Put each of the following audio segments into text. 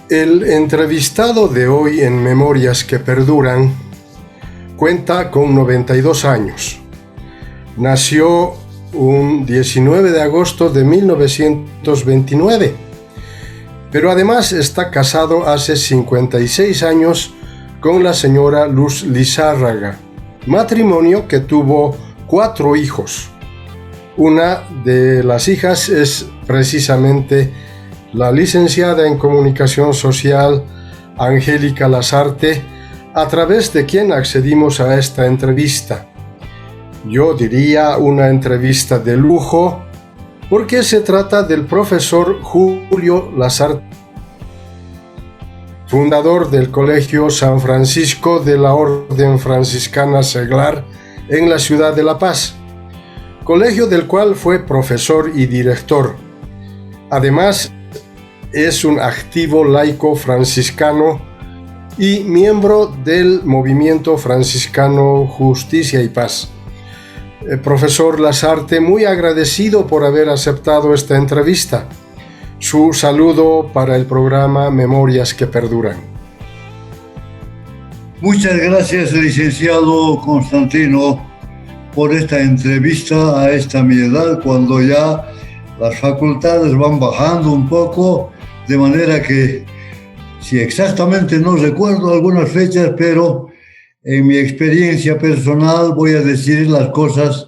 El entrevistado de hoy en Memorias que Perduran cuenta con 92 años. Nació un 19 de agosto de 1929, pero además está casado hace 56 años con la señora Luz Lizárraga, matrimonio que tuvo 4 hijos. Una de las hijas es precisamente la licenciada en Comunicación Social Angélica Lasarte, a través de quien accedimos a esta entrevista. Yo diría una entrevista de lujo, porque se trata del profesor Julio Lasarte, fundador del Colegio San Francisco de la Orden Franciscana Seglar en la ciudad de La Paz, colegio del cual fue profesor y director. Además, es un activo laico franciscano y miembro del movimiento franciscano Justicia y Paz. Profesor Lasarte, muy agradecido por haber aceptado esta entrevista. Su saludo para el programa Memorias que Perduran. Muchas gracias, licenciado Constantino, por esta entrevista a esta mi edad, cuando ya las facultades van bajando un poco, de manera que, si exactamente no recuerdo algunas fechas, pero en mi experiencia personal voy a decir las cosas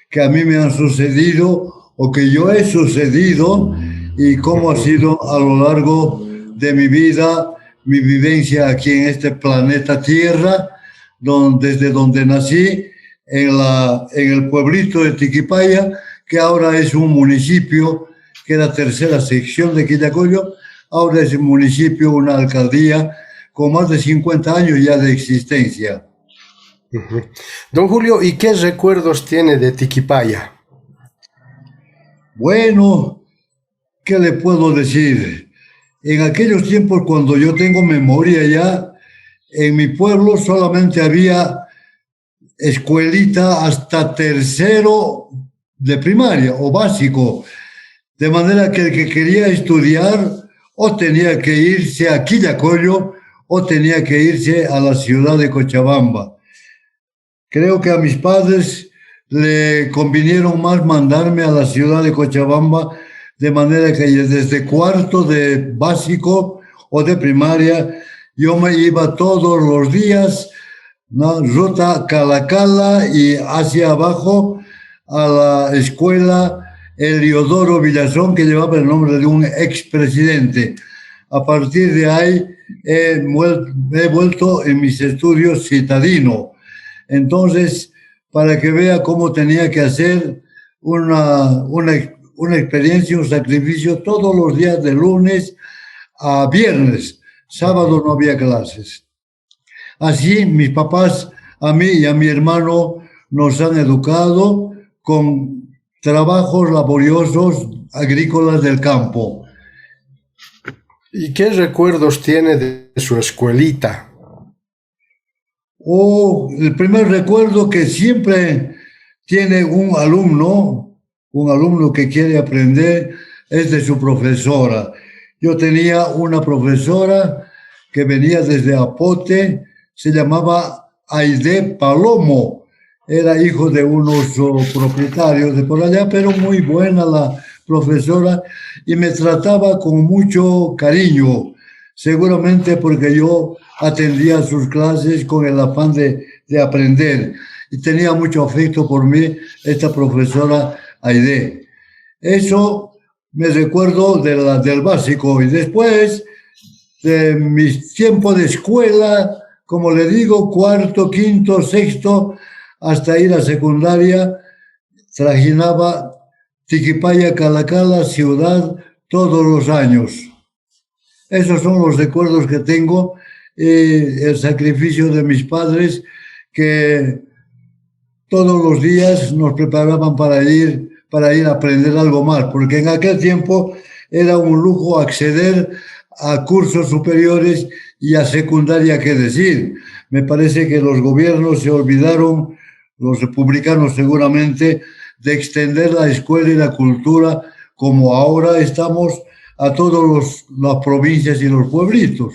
que a mí me han sucedido o que yo he sucedido y cómo ha sido a lo largo de mi vida, mi vivencia aquí en este planeta Tierra, desde donde nací, en el pueblito de Tiquipaya, que ahora es un municipio, que es la tercera sección de Quillacollo. Ahora es un municipio, una alcaldía, con más de 50 años ya de existencia. Don Julio, ¿y qué recuerdos tiene de Tiquipaya? Bueno, ¿qué le puedo decir? En aquellos tiempos, cuando yo tengo memoria ya, en mi pueblo solamente había escuelita hasta tercero de primaria o básico, de manera que el que quería estudiar o tenía que irse a Quillacollo o tenía que irse a la ciudad de Cochabamba. Creo que a mis padres le convinieron más mandarme a la ciudad de Cochabamba, de manera que desde cuarto de básico o de primaria yo me iba todos los días, ¿no?, ruta Calacala y hacia abajo a la escuela Heliodoro Villazón, que llevaba el nombre de un expresidente. A partir de ahí he vuelto en mis estudios citadino. Entonces, para que vea cómo tenía que hacer una experiencia, un sacrificio todos los días de lunes a viernes. Sábado no había clases. Así, mis papás, a mí y a mi hermano, nos han educado con trabajos laboriosos agrícolas del campo. ¿Y qué recuerdos tiene de su escuelita? El primer recuerdo que siempre tiene un alumno que quiere aprender, es de su profesora. Yo tenía una profesora que venía desde Apote, se llamaba Aide Palomo. Era hijo de unos propietarios de por allá, pero muy buena la profesora y me trataba con mucho cariño, seguramente porque yo atendía sus clases con el afán de aprender y tenía mucho afecto por mí esta profesora Aide. Eso me recuerdo del básico, y después de mis tiempos de escuela, como le digo, cuarto, quinto, sexto, hasta ir a secundaria, trajinaba Tiquipaya, Calacala, ciudad, todos los años. Esos son los recuerdos que tengo, el sacrificio de mis padres, que todos los días nos preparaban para ir a aprender algo más, porque en aquel tiempo era un lujo acceder a cursos superiores y a secundaria, qué decir. Me parece que los gobiernos se olvidaron, los republicanos seguramente, de extender la escuela y la cultura, como ahora estamos a todas las provincias y los pueblitos.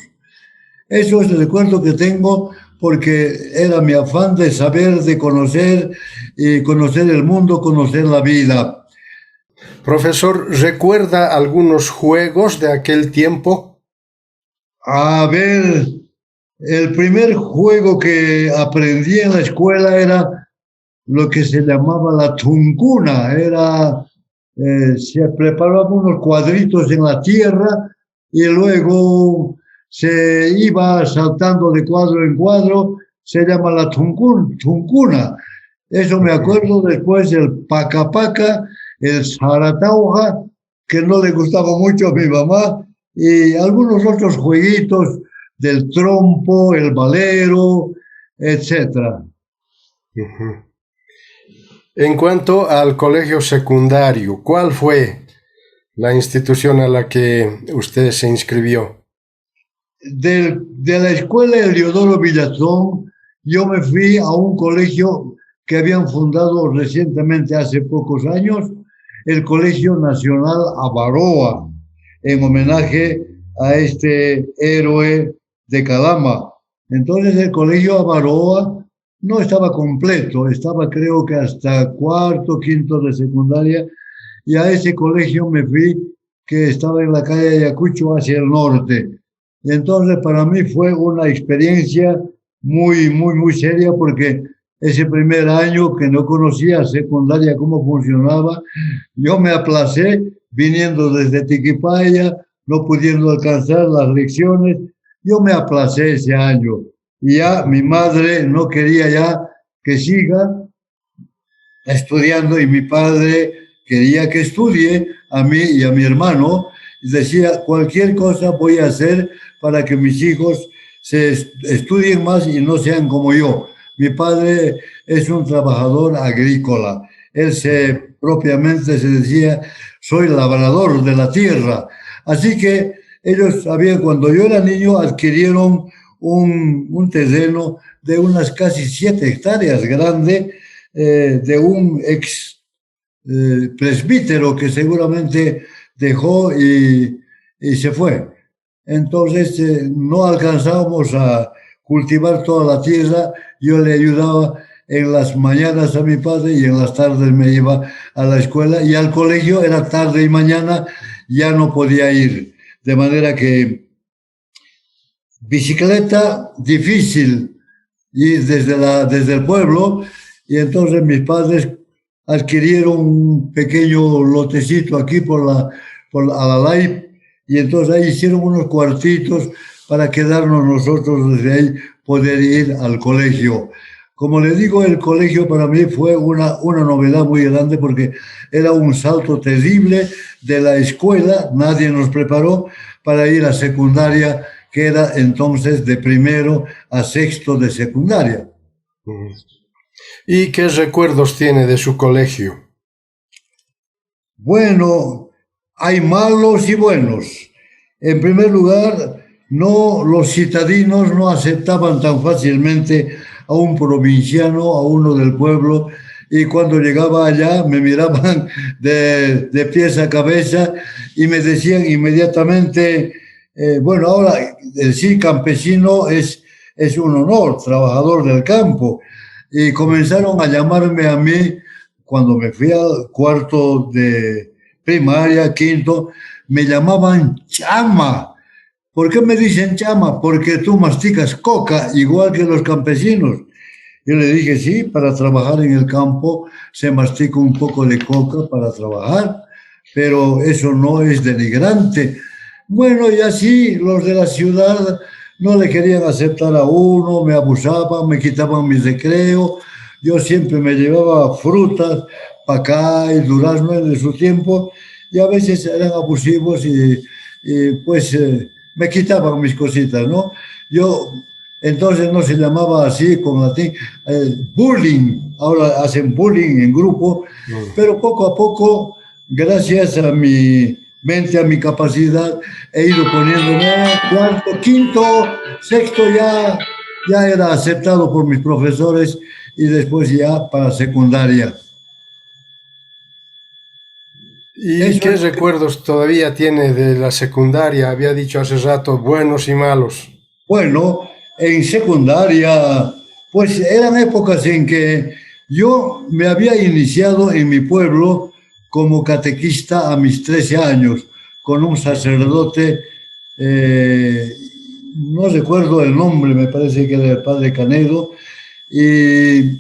Eso es el recuerdo que tengo porque era mi afán de saber, de conocer, y conocer el mundo, conocer la vida. Profesor, ¿recuerda algunos juegos de aquel tiempo? A ver, el primer juego que aprendí en la escuela era lo que se llamaba la tuncuna. Se preparaban unos cuadritos en la tierra y luego se iba saltando de cuadro en cuadro. Se llama la tuncuna. Eso me acuerdo. Después el paca paca, el zaratauja, que no le gustaba mucho a mi mamá, y algunos otros jueguitos del trompo, el valero, etcétera. Uh-huh. En cuanto al colegio secundario, ¿cuál fue la institución a la que usted se inscribió? De la escuela Heliodoro Villazón, yo me fui a un colegio que habían fundado recientemente, hace pocos años, el Colegio Nacional Avaroa, en homenaje a este héroe de Calama. Entonces el Colegio Avaroa no estaba completo, estaba creo que hasta cuarto, quinto de secundaria, y a ese colegio me fui, que estaba en la calle Ayacucho hacia el norte. Y entonces para mí fue una experiencia muy seria porque ese primer año que no conocía secundaria cómo funcionaba, yo me aplacé viniendo desde Tiquipaya, no pudiendo alcanzar las lecciones, yo me aplacé ese año. Y ya mi madre no quería ya que siga estudiando y mi padre quería que estudie a mí y a mi hermano. Y decía, cualquier cosa voy a hacer para que mis hijos se estudien más y no sean como yo. Mi padre es un trabajador agrícola. Él propiamente se decía, soy labrador de la tierra. Así que ellos sabían, cuando yo era niño, adquirieron un terreno de unas casi 7 hectáreas grande, de un ex presbítero que seguramente dejó y se fue. Entonces no alcanzábamos a cultivar toda la tierra. Yo le ayudaba en las mañanas a mi padre y en las tardes me iba a la escuela y al colegio era tarde y mañana, ya no podía ir. De manera que bicicleta difícil ir desde el pueblo, y entonces mis padres adquirieron un pequeño lotecito aquí por Alalay, y entonces ahí hicieron unos cuartitos para quedarnos nosotros desde ahí, poder ir al colegio. Como le digo, el colegio para mí fue una novedad muy grande porque era un salto terrible de la escuela, nadie nos preparó para ir a secundaria, que era entonces de primero a sexto de secundaria. ¿Y qué recuerdos tiene de su colegio? Bueno, hay malos y buenos. En primer lugar, los citadinos no aceptaban tan fácilmente a un provinciano, a uno del pueblo, y cuando llegaba allá me miraban de pies a cabeza y me decían inmediatamente, bueno, ahora decir campesino es un honor, trabajador del campo. Y comenzaron a llamarme a mí cuando me fui al cuarto de primaria, quinto, me llamaban chama. ¿Por qué me dicen chama? Porque tú masticas coca igual que los campesinos. Yo le dije, sí, para trabajar en el campo se mastica un poco de coca para trabajar, pero eso no es denigrante. Bueno, y así los de la ciudad no le querían aceptar a uno, me abusaban, me quitaban mi recreo. Yo siempre me llevaba frutas, pacá y durazno en su tiempo, y a veces eran abusivos pues me quitaban mis cositas, ¿no? Yo, entonces no se llamaba así con latín, bullying, ahora hacen bullying en grupo, pero poco a poco, gracias a mi mente, a mi capacidad, he ido poniéndome cuarto, quinto, sexto, ya era aceptado por mis profesores, y después ya para secundaria. ¿Y Eso qué es, recuerdos todavía tiene de la secundaria? Había dicho hace rato, buenos y malos. bueno, en secundaria, pues eran épocas en que yo me había iniciado en mi pueblo como catequista a mis 13 años, con un sacerdote, eh, no recuerdo el nombre, me parece que era el padre Canedo, y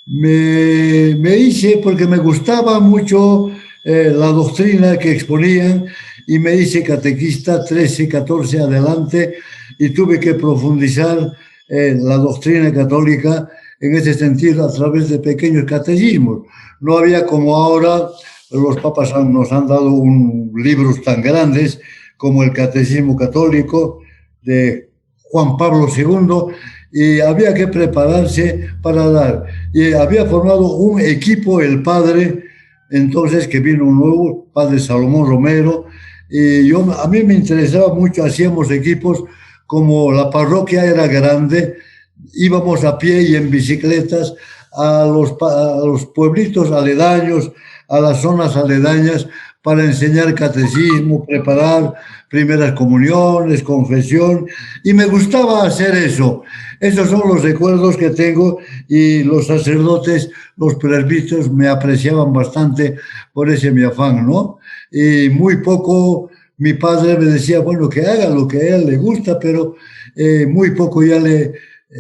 me hice porque me gustaba mucho la doctrina que exponían y me hice catequista 13, 14 adelante y tuve que profundizar la doctrina católica en ese sentido a través de pequeños catecismos. No había como ahora, los papas nos han dado libros tan grandes como el Catecismo Católico de Juan Pablo II y había que prepararse para dar. Y había formado un equipo el padre, entonces que vino un nuevo, padre Salomón Romero, y a mí me interesaba mucho, hacíamos equipos, como la parroquia era grande, íbamos a pie y en bicicletas a los pueblitos aledaños, a las zonas aledañas, para enseñar catecismo, preparar primeras comuniones, confesión, y me gustaba hacer eso. Esos son los recuerdos que tengo y los sacerdotes, los presbíteros me apreciaban bastante por ese mi afán, ¿no? Y muy poco mi padre me decía, bueno, que haga lo que a él le gusta, pero muy poco ya le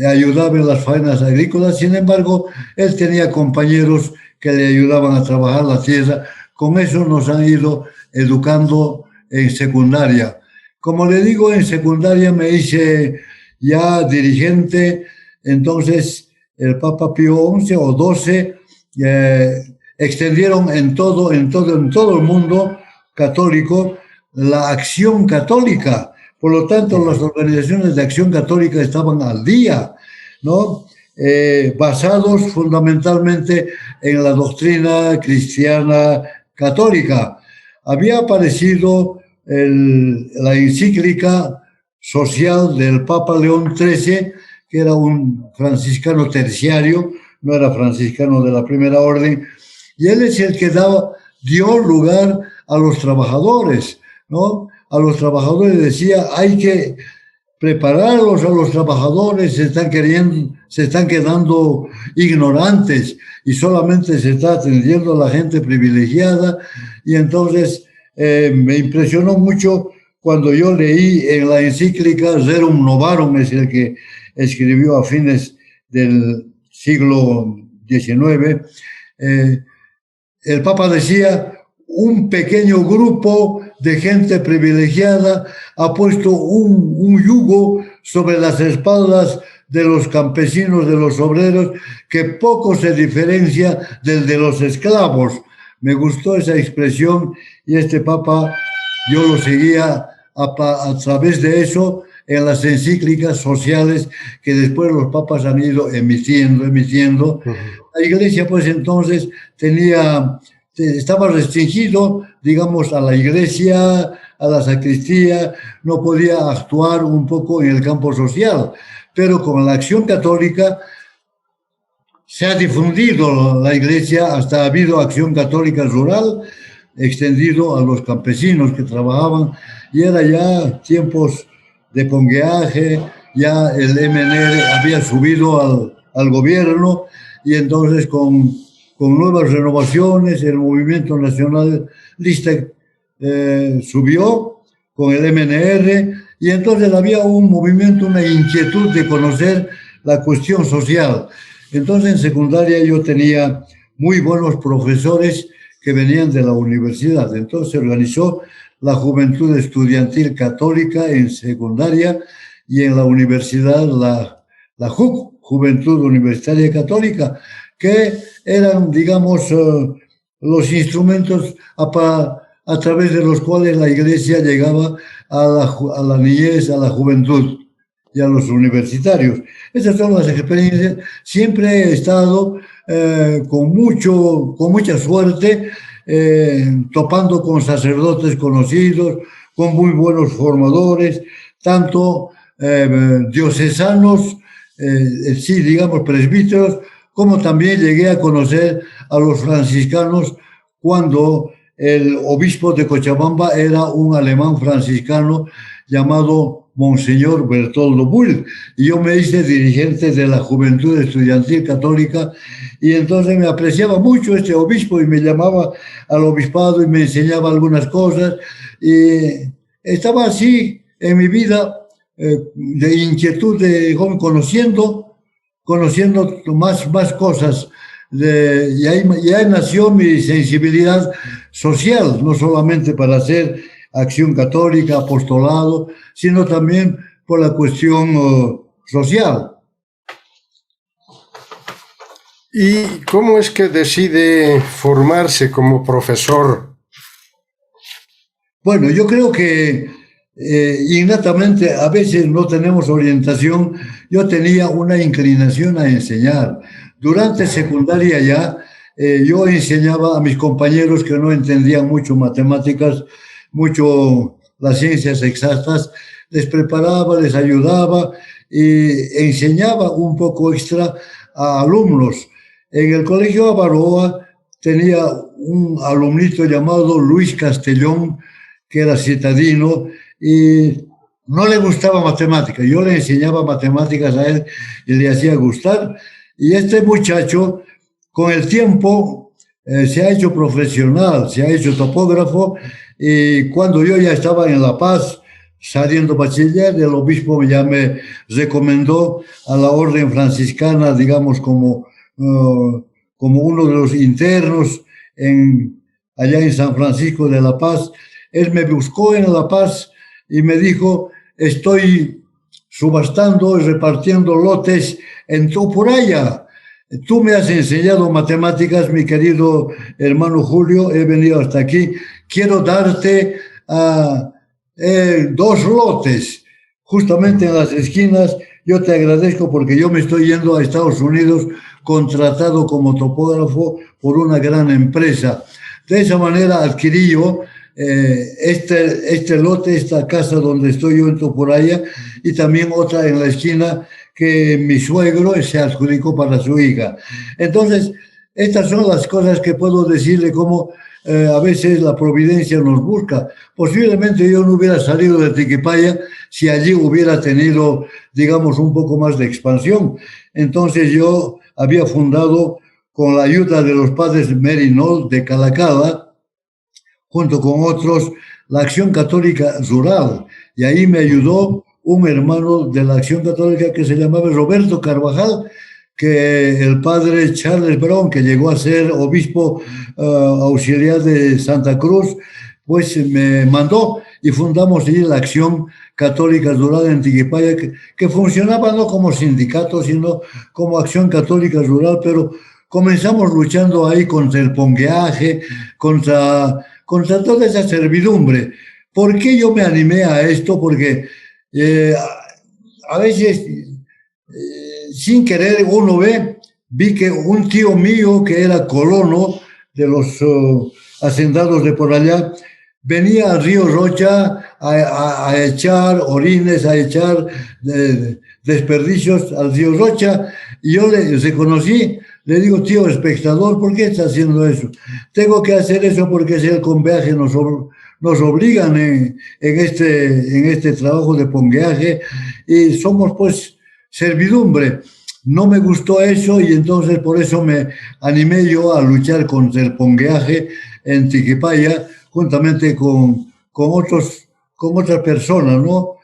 ayudaba en las faenas agrícolas. Sin embargo, él tenía compañeros que le ayudaban a trabajar la tierra. Con eso nos han ido educando en secundaria. Como le digo, en secundaria me hice ya dirigente, entonces el Papa Pío XI o XII extendieron en todo el mundo católico la acción católica. Por lo tanto, las organizaciones de acción católica estaban al día, ¿no? Basados fundamentalmente en la doctrina cristiana católica. Había aparecido la encíclica social del Papa León XIII, que era un franciscano terciario, no era franciscano de la primera orden, y él es el que dio lugar a los trabajadores, ¿no? A los trabajadores decía, hay que prepararlos a los trabajadores, se están quedando ignorantes y solamente se está atendiendo a la gente privilegiada. Y entonces me impresionó mucho cuando yo leí en la encíclica Rerum Novarum, es el que escribió a fines del siglo XIX, el Papa decía, un pequeño grupo de gente privilegiada ha puesto un yugo sobre las espaldas de los campesinos, de los obreros, que poco se diferencia del de los esclavos. Me gustó esa expresión y este Papa yo lo seguía a través de eso en las encíclicas sociales que después los papas han ido emitiendo. La Iglesia pues entonces estaba restringido, digamos, a la iglesia, a la sacristía, no podía actuar un poco en el campo social, pero con la acción católica se ha difundido la iglesia, hasta ha habido acción católica rural extendido a los campesinos que trabajaban y era ya tiempos de pongueaje, ya el MNR había subido al gobierno y entonces con nuevas renovaciones, el movimiento nacionalista subió con el MNR y entonces había un movimiento, una inquietud de conocer la cuestión social. Entonces en secundaria yo tenía muy buenos profesores que venían de la universidad. Entonces se organizó la Juventud Estudiantil Católica en secundaria y en la universidad la JUC, Juventud Universitaria Católica, que eran, digamos, los instrumentos a través de los cuales la Iglesia llegaba a la niñez, a la juventud y a los universitarios. Esas son las experiencias. Siempre he estado con mucha suerte, topando con sacerdotes conocidos, con muy buenos formadores, tanto diocesanos, sí, digamos, presbíteros, como también llegué a conocer a los franciscanos cuando el obispo de Cochabamba era un alemán franciscano llamado Monseñor Bertoldo Bull, y yo me hice dirigente de la Juventud Estudiantil Católica, y entonces me apreciaba mucho este obispo y me llamaba al obispado y me enseñaba algunas cosas, y estaba así en mi vida de inquietud, de joven, conociendo más cosas. Y ahí nació mi sensibilidad social, no solamente para hacer acción católica, apostolado, sino también por la cuestión social. ¿Y cómo es que decide formarse como profesor? Bueno, yo creo que innatamente a veces no tenemos orientación. Yo tenía una inclinación a enseñar. Durante secundaria ya yo enseñaba a mis compañeros que no entendían mucho matemáticas, mucho las ciencias exactas, les preparaba, les ayudaba y enseñaba un poco extra a alumnos. En el colegio Avaroa tenía un alumnito llamado Luis Castellón, que era citadino, y no le gustaba matemáticas. Yo le enseñaba matemáticas a él y le hacía gustar. Y este muchacho, con el tiempo, se ha hecho profesional, se ha hecho topógrafo, y cuando yo ya estaba en La Paz, saliendo bachiller, el obispo ya me recomendó a la orden franciscana, digamos, como uno de los internos allá en San Francisco de La Paz. Él me buscó en La Paz y me dijo: estoy subastando y repartiendo lotes en Topuraya. Tú me has enseñado matemáticas, mi querido hermano Julio, he venido hasta aquí, quiero darte 2 lotes, justamente en las esquinas. Yo te agradezco porque yo me estoy yendo a Estados Unidos contratado como topógrafo por una gran empresa. De esa manera adquirí yo este lote, esta casa donde estoy yo en Topuraya, y también otra en la esquina que mi suegro se adjudicó para su hija. Entonces, estas son las cosas que puedo decirle, cómo a veces la providencia nos busca. Posiblemente yo no hubiera salido de Tiquipaya si allí hubiera tenido, digamos, un poco más de expansión. Entonces yo había fundado, con la ayuda de los padres Merinol de Calacala, junto con otros, la Acción Católica Rural, y ahí me ayudó un hermano de la Acción Católica que se llamaba Roberto Carvajal, que el padre Charles Brown, que llegó a ser obispo auxiliar de Santa Cruz, pues me mandó, y fundamos allí la Acción Católica Rural en Tiquipaya, que funcionaba no como sindicato, sino como Acción Católica Rural, pero comenzamos luchando ahí contra el pongueaje, contra toda esa servidumbre. ¿Por qué yo me animé a esto? Porque a veces, sin querer, vi que un tío mío que era colono de los hacendados de por allá, venía al río Rocha a echar orines, a echar desperdicios al río Rocha, y yo le reconocí. Le digo: tío espectador, ¿por qué está haciendo eso? Tengo que hacer eso porque es el conveaje, nos obligan en este trabajo de pongueaje, y somos pues servidumbre. No me gustó eso, y entonces por eso me animé yo a luchar contra el pongueaje en Tiquipaya, juntamente con otras personas, ¿no?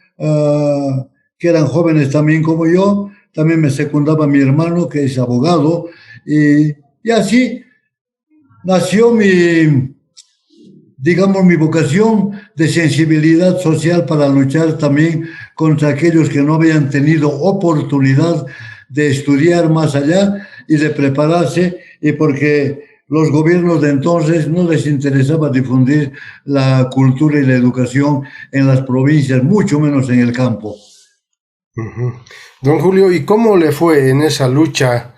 Que eran jóvenes también como yo. También me secundaba mi hermano, que es abogado, y así nació mi vocación de sensibilidad social para luchar también contra aquellos que no habían tenido oportunidad de estudiar más allá y de prepararse, y porque los gobiernos de entonces no les interesaba difundir la cultura y la educación en las provincias, mucho menos en el campo. Uh-huh. Don Julio, ¿y cómo le fue en esa lucha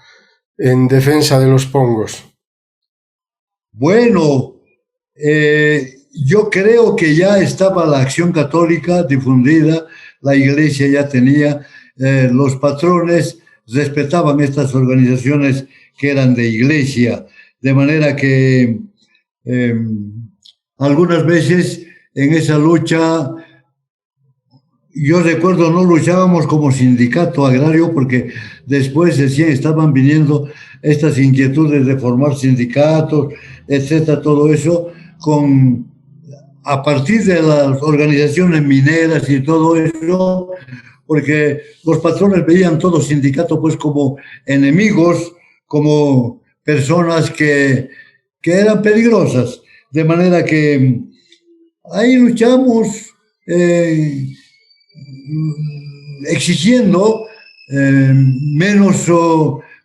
en defensa de los pongos? Bueno, yo creo que ya estaba la Acción Católica difundida, la Iglesia ya tenía, los patrones respetaban estas organizaciones que eran de Iglesia, de manera que algunas veces en esa lucha, yo recuerdo, no luchábamos como sindicato agrario porque después decían, estaban viniendo estas inquietudes de formar sindicatos, etcétera, todo eso, a partir de las organizaciones mineras y todo eso, porque los patrones veían todo sindicato pues como enemigos, como personas que eran peligrosas, de manera que ahí luchamos exigiendo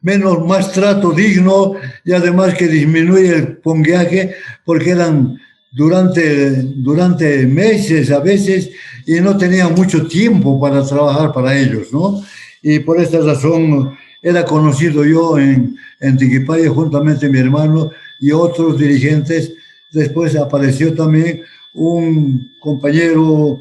menos, más trato digno y además que disminuye el pongueaje porque eran durante meses a veces y no tenían mucho tiempo para trabajar para ellos, ¿no? Y por esta razón era conocido yo en Tiquipaya juntamente mi hermano y otros dirigentes. Después apareció también un compañero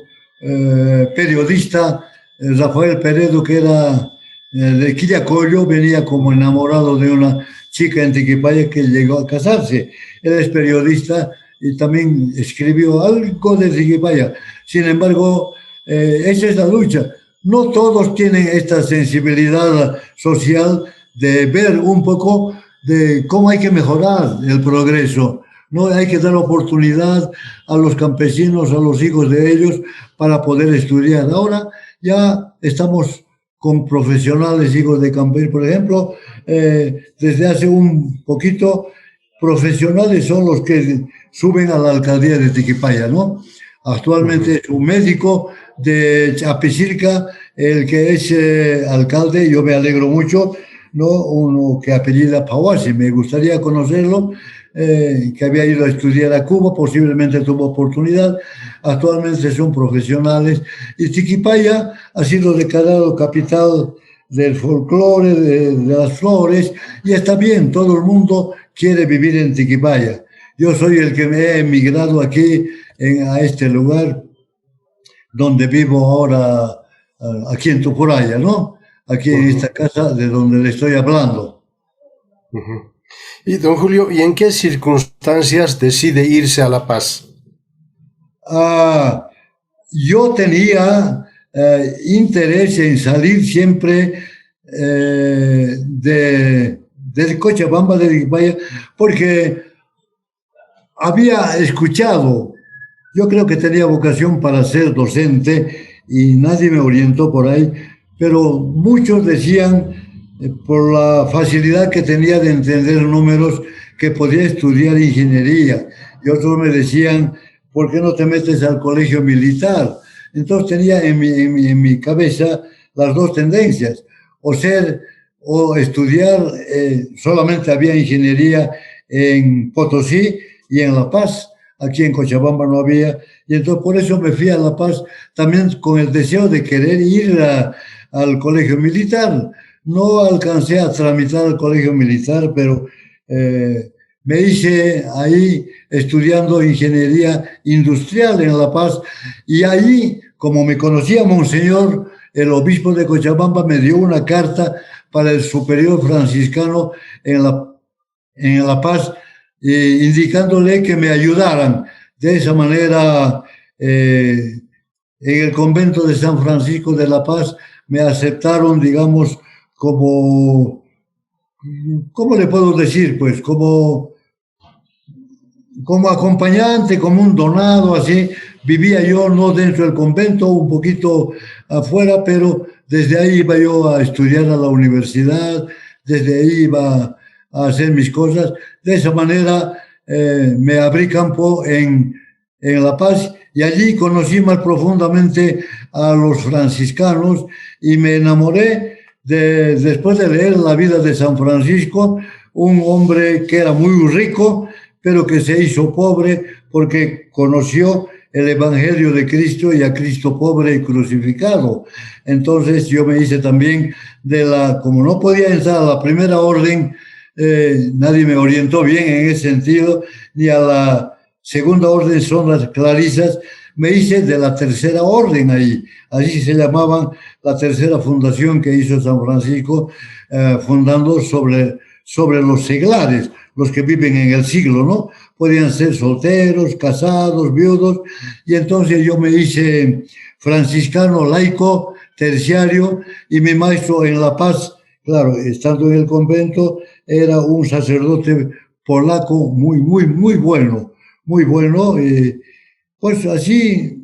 periodista, Rafael Peredo, que era de Quillacollo, venía como enamorado de una chica en Tiquipaya que llegó a casarse. Él es periodista y también escribió algo de Tiquipaya. Sin embargo, esa es la lucha. No todos tienen esta sensibilidad social de ver un poco de cómo hay que mejorar el progreso. No hay que dar oportunidad a los campesinos, a los hijos de ellos, para poder estudiar. Ahora ya estamos con profesionales, hijos de campesinos, por ejemplo, desde hace un poquito, profesionales son los que suben a la alcaldía de Tiquipaya, ¿no? Actualmente es un médico de Chapicirca, el que es alcalde, yo me alegro mucho, ¿no? Uno que apellida Pawasi, me gustaría conocerlo, que había ido a estudiar a Cuba, posiblemente tuvo oportunidad, actualmente son profesionales, y Tiquipaya ha sido declarado capital del folclore, de las flores, y está bien, todo el mundo quiere vivir en Tiquipaya. Yo soy el que me he emigrado aquí, a este lugar donde vivo ahora, aquí en Tupuraya, ¿no? Aquí en esta casa de donde le estoy hablando. Y don Julio, ¿y en qué circunstancias decide irse a La Paz? Yo tenía interés en salir siempre de Cochabamba, de Tiquipaya, porque había escuchado, yo creo que tenía vocación para ser docente y nadie me orientó por ahí, pero muchos decían, por la facilidad que tenía de entender números, que podía estudiar ingeniería. Y otros me decían, ¿por qué no te metes al colegio militar? Entonces tenía en mi cabeza las dos tendencias, o estudiar, solamente había ingeniería en Potosí y en La Paz, aquí en Cochabamba no había, y entonces por eso me fui a La Paz, también con el deseo de querer ir al colegio militar. No alcancé a tramitar el colegio militar, pero me hice ahí estudiando ingeniería industrial en La Paz, y ahí, como me conocía Monseñor, el obispo de Cochabamba me dio una carta para el superior franciscano en La Paz, indicándole que me ayudaran. De esa manera, en el convento de San Francisco de La Paz me aceptaron, digamos, como, ¿cómo le puedo decir? Pues como acompañante, como un donado, así. Vivía yo no dentro del convento, un poquito afuera, pero desde ahí iba yo a estudiar a la universidad, desde ahí iba a hacer mis cosas. De esa manera me abrí campo en La Paz, y allí conocí más profundamente a los franciscanos y me enamoré después de leer la vida de San Francisco, un hombre que era muy rico, pero que se hizo pobre porque conoció el Evangelio de Cristo y a Cristo pobre y crucificado. Entonces yo me hice también como no podía entrar a la primera orden, nadie me orientó bien en ese sentido, ni a la segunda orden, son las clarisas, me hice de la tercera orden ahí, así se llamaban, la tercera fundación que hizo San Francisco, fundando sobre los seglares, los que viven en el siglo, ¿no? podían ser solteros, casados, viudos, y entonces yo me hice franciscano laico terciario y mi maestro en La Paz, claro, estando en el convento, era un sacerdote polaco muy bueno, muy bueno. Pues así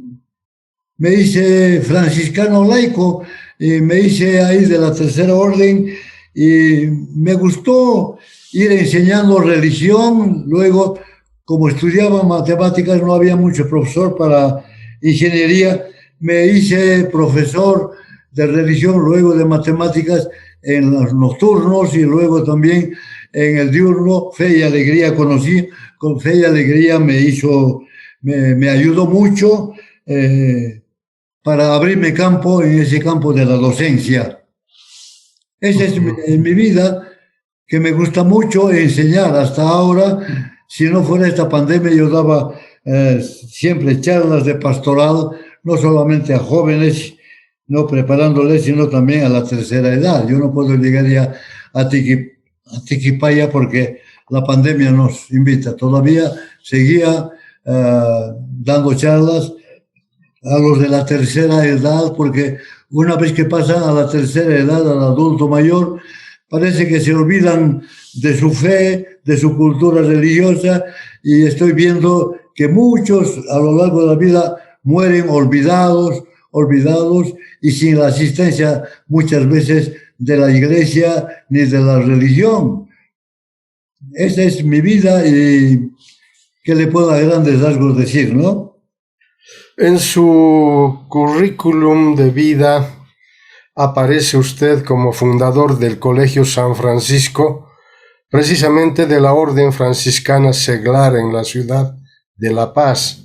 me hice franciscano laico, me hice ahí de la Tercera Orden y me gustó ir enseñando religión. Luego, como estudiaba matemáticas, no había mucho profesor para ingeniería, me hice profesor de religión, luego de matemáticas en los nocturnos y luego también en el diurno. Fe y Alegría conocí, con Fe y Alegría me ayudó mucho. Para abrirme campo en ese campo de la docencia. Esa es mi vida, que me gusta mucho enseñar hasta ahora. Si no fuera esta pandemia, yo daba siempre charlas de pastoral, no solamente a jóvenes, no preparándoles, sino también a la tercera edad. Yo no puedo llegar ya a Tiquipaya porque la pandemia nos invita. Todavía seguía dando charlas a los de la tercera edad, porque una vez que pasan a la tercera edad, al adulto mayor, parece que se olvidan de su fe, de su cultura religiosa, y estoy viendo que muchos a lo largo de la vida mueren olvidados y sin la asistencia muchas veces de la iglesia ni de la religión. Esa es mi vida y que le puedo a grandes rasgos decir, ¿no? En su currículum de vida aparece usted como fundador del Colegio San Francisco, precisamente de la Orden Franciscana Seglar en la ciudad de La Paz.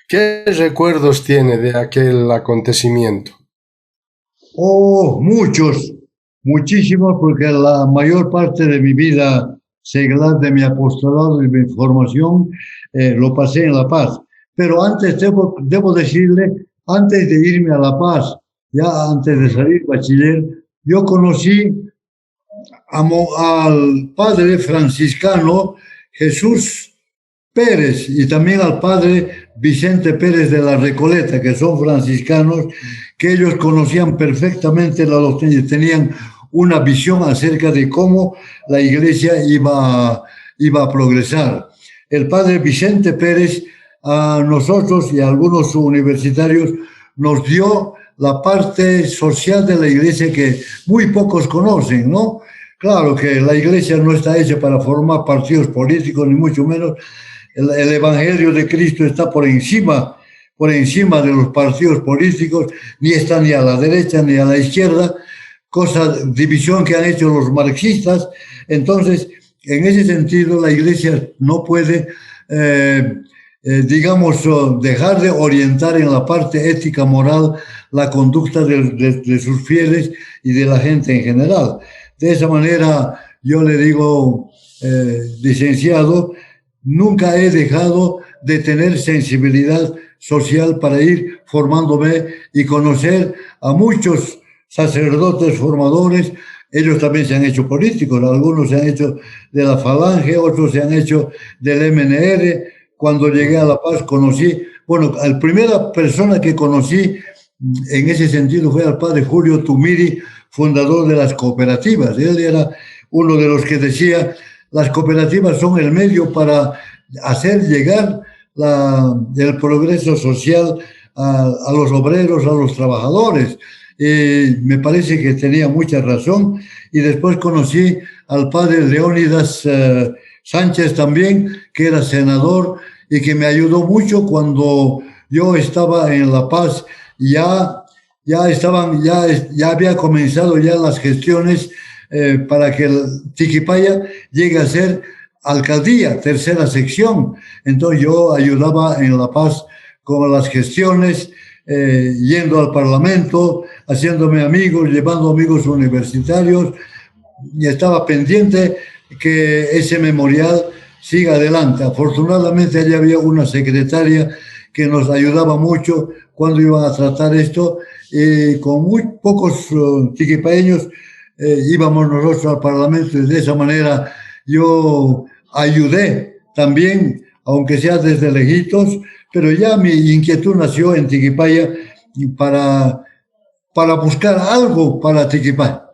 ¿Qué recuerdos tiene de aquel acontecimiento? Oh, muchos, muchísimos, porque la mayor parte de mi vida seglar, de mi apostolado y mi formación, lo pasé en La Paz. Pero antes debo decirle, antes de irme a La Paz, ya antes de salir bachiller, yo conocí al padre franciscano Jesús Pérez y también al padre Vicente Pérez de la Recoleta, que son franciscanos, que ellos conocían perfectamente la doctrina y tenían una visión acerca de cómo la iglesia iba a progresar. El padre Vicente Pérez a nosotros y a algunos universitarios nos dio la parte social de la iglesia que muy pocos conocen, ¿no? Claro que la iglesia no está hecha para formar partidos políticos, ni mucho menos. El evangelio de Cristo está por encima de los partidos políticos, ni está ni a la derecha ni a la izquierda, división que han hecho los marxistas. Entonces, en ese sentido, la iglesia no puede digamos, dejar de orientar en la parte ética, moral, la conducta de sus fieles y de la gente en general. De esa manera, yo le digo, licenciado, nunca he dejado de tener sensibilidad social para ir formándome y conocer a muchos sacerdotes formadores. Ellos también se han hecho políticos, algunos se han hecho de la Falange, otros se han hecho del MNR. Cuando llegué a La Paz conocí, bueno, la primera persona que conocí en ese sentido fue al padre Julio Tumiri, fundador de las cooperativas. Él era uno de los que decía, las cooperativas son el medio para hacer llegar el progreso social a los obreros, a los trabajadores. Me parece que tenía mucha razón. Y después conocí al padre Leónidas Sánchez también, que era senador y que me ayudó mucho cuando yo estaba en La Paz. Ya había comenzado ya las gestiones para que el Tiquipaya llegue a ser alcaldía, tercera sección. Entonces yo ayudaba en La Paz con las gestiones, yendo al Parlamento, haciéndome amigos, llevando amigos universitarios, y estaba pendiente que ese memorial siga adelante. Afortunadamente allí había una secretaria que nos ayudaba mucho cuando iban a tratar esto, y con muy pocos tiquipaeños íbamos nosotros al Parlamento, y de esa manera yo ayudé también aunque sea desde lejitos, pero ya mi inquietud nació en Tiquipaya para buscar algo para Tiquipaya.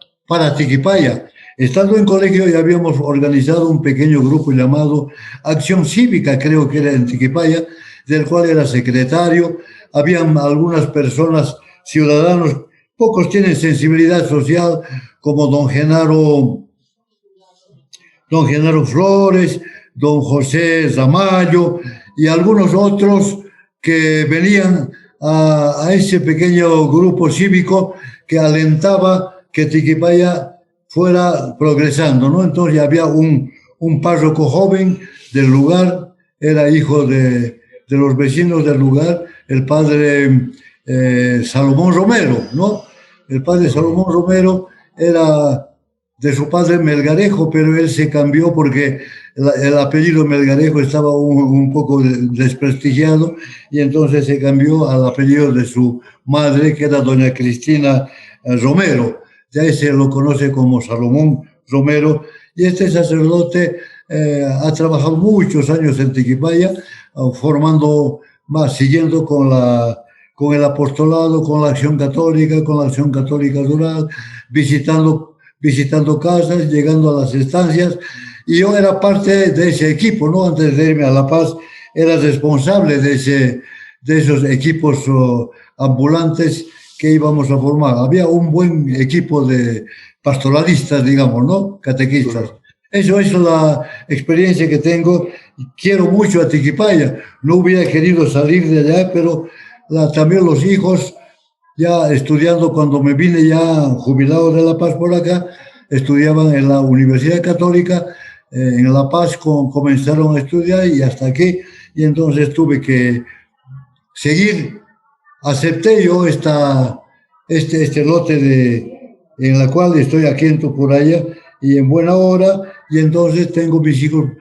Estando en colegio ya habíamos organizado un pequeño grupo llamado Acción Cívica, creo que era en Tiquipaya, del cual era secretario. Habían algunas personas, ciudadanos, pocos tienen sensibilidad social, como don Genaro Flores, don José Zamayo y algunos otros que venían a ese pequeño grupo cívico que alentaba que Tiquipaya fuera progresando, ¿no? Entonces había un párroco joven del lugar, era hijo de los vecinos del lugar, el padre Salomón Romero, ¿no? El padre Salomón Romero era de su padre Melgarejo, pero él se cambió porque el apellido Melgarejo estaba un poco desprestigiado y entonces se cambió al apellido de su madre, que era doña Cristina Romero. Ya se lo conoce como Salomón Romero, y este sacerdote ha trabajado muchos años en Tiquipaya, siguiendo con el apostolado, con la acción católica rural, visitando casas, llegando a las estancias, y yo era parte de ese equipo, ¿no? Antes de irme a La Paz, era responsable de esos equipos ambulantes que íbamos a formar. Había un buen equipo de pastoralistas, digamos, ¿no? Catequistas. Eso es la experiencia que tengo. Quiero mucho a Tiquipaya. No hubiera querido salir de allá, pero también los hijos, ya estudiando, cuando me vine ya jubilado de La Paz por acá, estudiaban en la Universidad Católica, en La Paz comenzaron a estudiar y hasta aquí, y entonces tuve que seguir. Acepté yo este lote en la cual estoy aquí en Tupuraya y en buena hora, y entonces tengo mis hijos.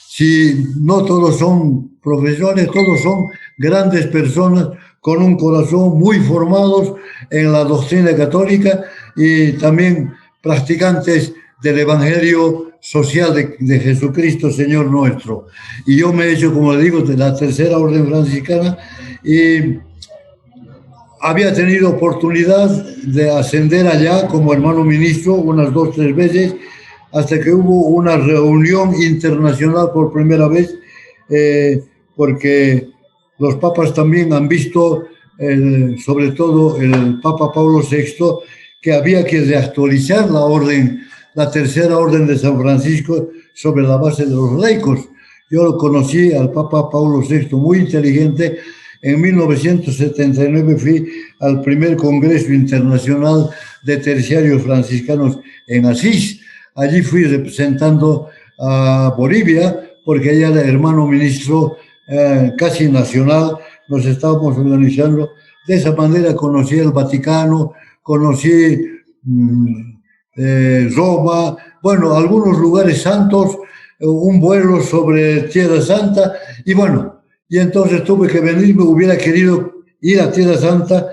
Si no todos son profesores, todos son grandes personas con un corazón muy formados en la doctrina católica y también practicantes del Evangelio social de Jesucristo, Señor nuestro. Y yo me he hecho, como le digo, de la Tercera Orden Franciscana, y había tenido oportunidad de ascender allá como hermano ministro unas 2 o 3 veces, hasta que hubo una reunión internacional por primera vez, porque los papas también han visto, sobre todo el Papa Pablo VI, que había que reactualizar la Tercera Orden de San Francisco sobre la base de los laicos. Yo lo conocí al Papa Pablo VI, muy inteligente. En 1979 fui al primer Congreso Internacional de Terciarios Franciscanos en Asís. Allí fui representando a Bolivia, porque ella era hermano ministro casi nacional. Nos estábamos organizando. De esa manera conocí el Vaticano, conocí Roma, bueno, algunos lugares santos, un vuelo sobre Tierra Santa, y entonces tuve que venir. Me hubiera querido ir a Tierra Santa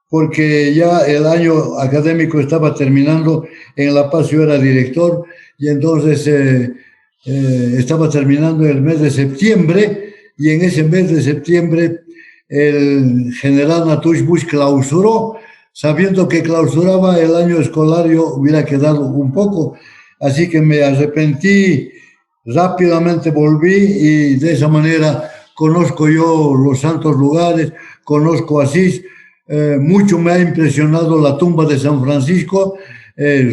porque ya el año académico estaba terminando. En La Paz yo era director, y entonces estaba terminando el mes de septiembre, y en ese mes de septiembre el general Natush Bush clausuró, sabiendo que clausuraba el año escolar. Yo hubiera quedado un poco, así que me arrepentí, rápidamente volví, y de esa manera conozco yo los santos lugares, conozco Asís. Mucho me ha impresionado la tumba de San Francisco,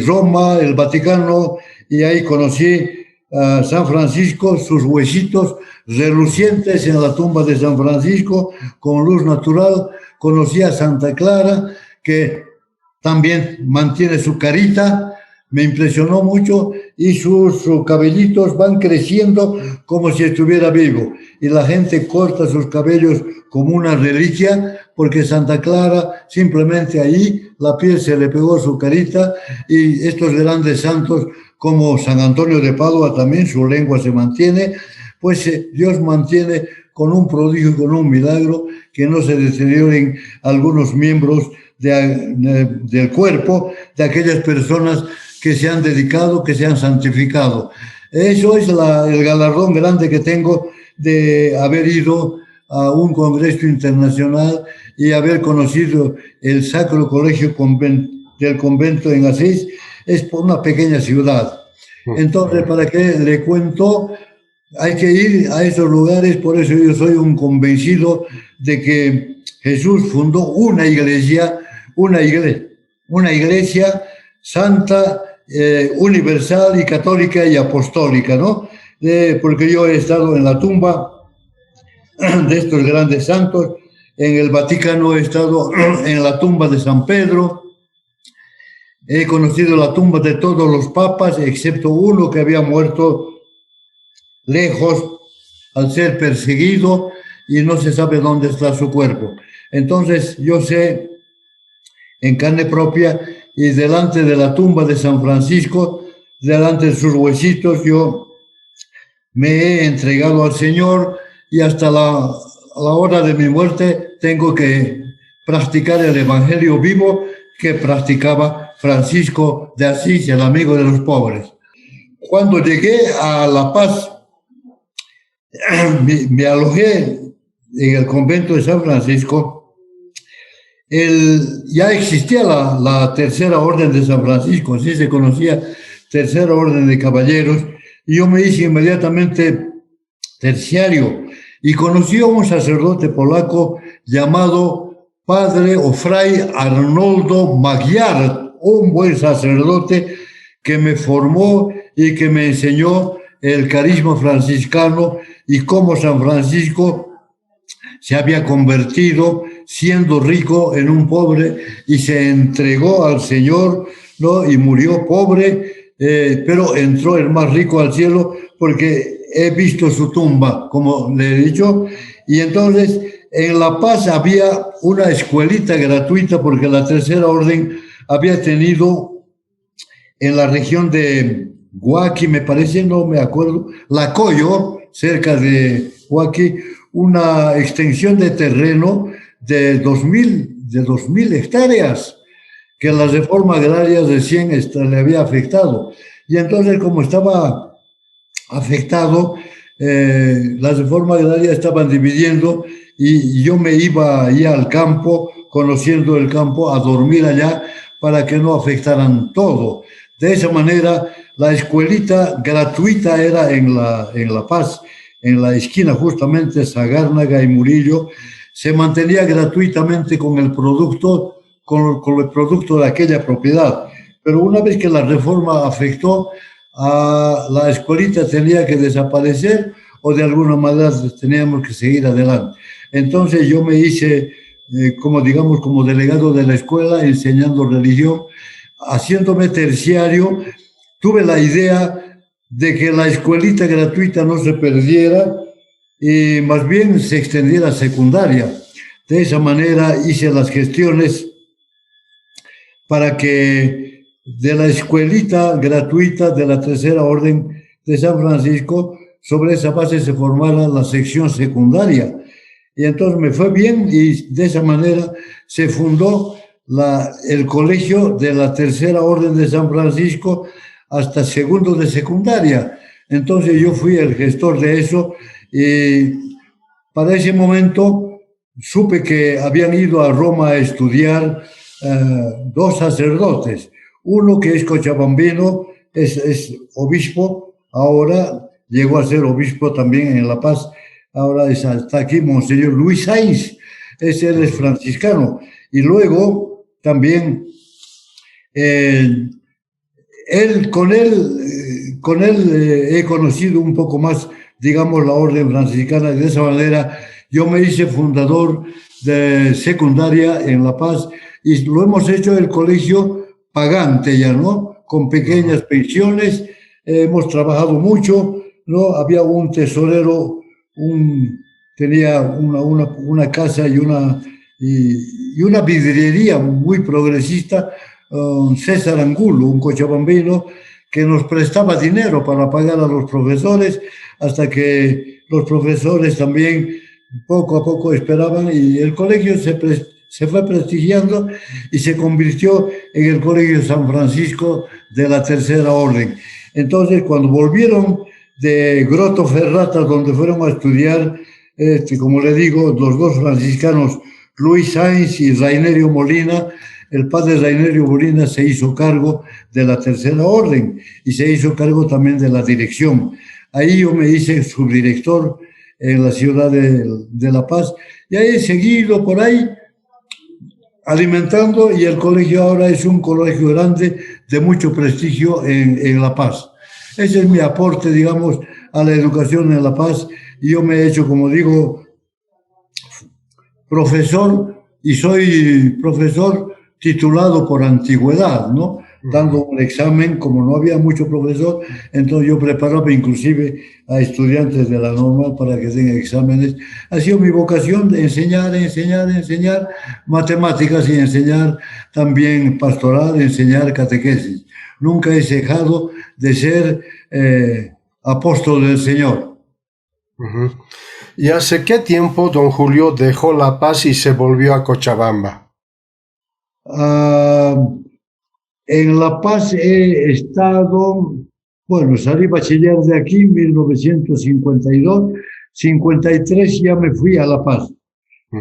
Roma, el Vaticano, y ahí conocí a San Francisco, sus huesitos relucientes en la tumba de San Francisco, con luz natural. Conocí a Santa Clara, que también mantiene su carita, me impresionó mucho, y sus cabellitos van creciendo como si estuviera vivo, y la gente corta sus cabellos como una reliquia, porque Santa Clara, simplemente ahí la piel se le pegó su carita. Y estos grandes santos como San Antonio de Padua también, su lengua se mantiene, pues Dios mantiene con un prodigio y con un milagro que no se deterioren algunos miembros del cuerpo de aquellas personas que se han dedicado, que se han santificado. Eso es el galardón grande que tengo, de haber ido a un congreso internacional y haber conocido el Sacro Colegio del convento en Asís. Es por una pequeña ciudad. Entonces, ¿para qué le cuento? Hay que ir a esos lugares. Por eso yo soy un convencido de que Jesús fundó una iglesia santa, universal y católica y apostólica, ¿no? Porque yo he estado en la tumba de estos grandes santos. En el Vaticano he estado en la tumba de San Pedro. He conocido la tumba de todos los papas, excepto uno que había muerto lejos al ser perseguido y no se sabe dónde está su cuerpo. Entonces yo sé en carne propia, y delante de la tumba de San Francisco, delante de sus huesitos, yo me he entregado al Señor, y hasta la hora de mi muerte tengo que practicar el evangelio vivo que practicaba Francisco de Asís, el amigo de los pobres. Cuando llegué a La Paz, me alojé en el convento de San Francisco. Ya existía la tercera orden de San Francisco, así se conocía, tercera orden de caballeros, y yo me hice inmediatamente terciario y conocí a un sacerdote polaco llamado padre o fray Arnoldo Magyar, un buen sacerdote que me formó y que me enseñó el carisma franciscano y cómo San Francisco se había convertido siendo rico en un pobre y se entregó al Señor, ¿no? Y murió pobre, pero entró el más rico al cielo, porque he visto su tumba, como le he dicho. Y entonces en La Paz había una escuelita gratuita, porque la tercera orden había tenido en la región de Huaki, me parece, no me acuerdo, Lacoyo, cerca de Huaki, una extensión de terreno de 2.000 hectáreas que la reforma agraria recién le había afectado. Y entonces, como estaba afectado, la reforma agraria estaban dividiendo, y yo me iba allá al campo, conociendo el campo, a dormir allá para que no afectaran todo. De esa manera, la escuelita gratuita era en La Paz, en la esquina justamente Sagárnaga y Murillo. Se mantenía gratuitamente con el producto de aquella propiedad. Pero una vez que la reforma afectó, a la escuelita tenía que desaparecer, o de alguna manera teníamos que seguir adelante. Entonces yo me hice, como delegado de la escuela, enseñando religión, haciéndome terciario. Tuve la idea de que la escuelita gratuita no se perdiera y más bien se extendiera a secundaria. De esa manera hice las gestiones para que de la escuelita gratuita de la tercera orden de San Francisco, sobre esa base se formara la sección secundaria. Y entonces me fue bien, y de esa manera se fundó el colegio de la tercera orden de San Francisco hasta segundo de secundaria. Entonces yo fui el gestor de eso, y para ese momento supe que habían ido a Roma a estudiar dos sacerdotes. Uno que es cochabambino, es obispo, ahora llegó a ser obispo también en La Paz, ahora está aquí Monseñor Luis Sainz, él es franciscano. Y luego también con él he conocido un poco más, digamos, la orden franciscana, y de esa manera yo me hice fundador de secundaria en La Paz, y lo hemos hecho el colegio pagante ya, ¿no? Con pequeñas pensiones, hemos trabajado mucho, ¿no? Había un tesorero, tenía una casa y una vidriería muy progresista, César Angulo, un cochabambino, que nos prestaba dinero para pagar a los profesores, hasta que los profesores también poco a poco esperaban, y el colegio se fue prestigiando y se convirtió en el Colegio San Francisco de la Tercera Orden. Entonces, cuando volvieron de Grotto Ferrata, donde fueron a estudiar, como le digo, los dos franciscanos, Luis Sainz y Rainerio Molina. El padre Rainerio Molina se hizo cargo de la Tercera Orden y se hizo cargo también de la dirección. Ahí yo me hice subdirector en la ciudad de La Paz y ahí he seguido por ahí alimentando, y el colegio ahora es un colegio grande de mucho prestigio en La Paz. Ese es mi aporte, digamos, a la educación en La Paz. Y yo me he hecho, como digo, profesor, y soy profesor titulado por antigüedad, ¿no? Dando un examen, como no había mucho profesor, entonces yo preparaba inclusive a estudiantes de la normal para que den exámenes. Ha sido mi vocación de enseñar matemáticas y enseñar también pastoral, enseñar catequesis. Nunca he dejado de ser apóstol del Señor. Uh-huh. ¿Y hace qué tiempo don Julio dejó La Paz y se volvió a Cochabamba? En La Paz he estado, bueno, salí bachiller de aquí en 1952, 53 ya me fui a La Paz.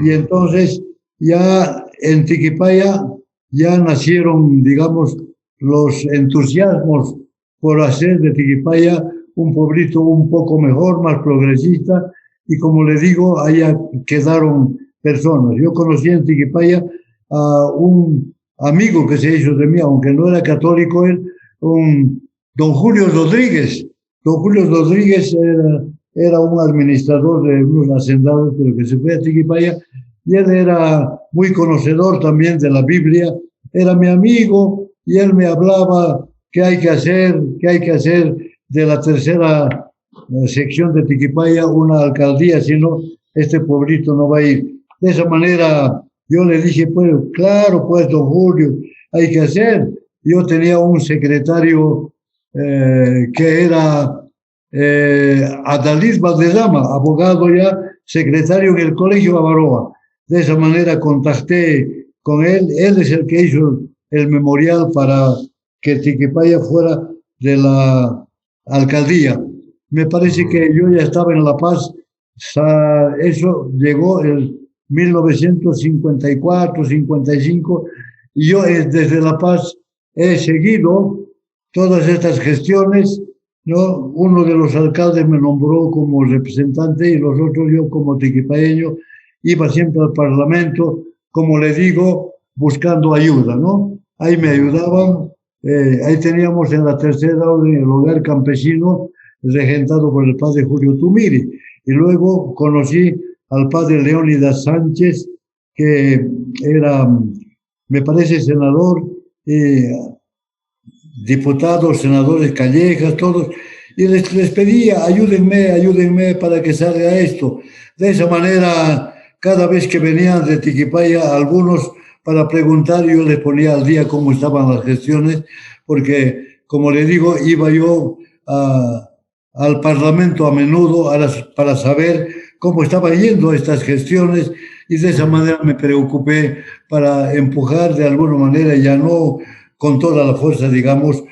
Y entonces ya en Tiquipaya ya nacieron, digamos, los entusiasmos por hacer de Tiquipaya un pueblito un poco mejor, más progresista, y como le digo, allá quedaron personas. Yo conocí en Tiquipaya a un amigo que se hizo de mí, aunque no era católico él, don Julio Rodríguez. Don Julio Rodríguez era un administrador de unos hacendados, pero que se fue a Tiquipaya, y él era muy conocedor también de la Biblia, era mi amigo, y él me hablaba qué hay que hacer de la tercera sección de Tiquipaya una alcaldía, si no, este pueblito no va a ir. De esa manera yo le dije, pues claro, pues don Julio, hay que hacer. Yo tenía un secretario que era Adalid Valderrama, abogado ya, secretario en el Colegio Avaroa. De esa manera contacté con él. Él es el que hizo el memorial para que Tiquipaya fuera de la alcaldía. Me parece que yo ya estaba en La Paz. Eso llegó el 1954, 55, y yo desde La Paz he seguido todas estas gestiones, ¿no? Uno de los alcaldes me nombró como representante y los otros yo como tiquipaeño. Iba siempre al Parlamento, como le digo, buscando ayuda, ¿no? Ahí me ayudaban, ahí teníamos en la Tercera Orden el hogar campesino regentado por el padre Julio Tumiri, y luego conocí al padre Leónidas Sánchez, que era, me parece, senador, diputados, senadores Callejas, todos, y les pedía, ayúdenme para que salga esto. De esa manera, cada vez que venían de Tiquipaya, algunos para preguntar, yo les ponía al día cómo estaban las gestiones, porque, como le digo, iba yo al Parlamento a menudo para saber cómo estaban yendo estas gestiones, y de esa manera me preocupé para empujar de alguna manera, ya no con toda la fuerza, digamos,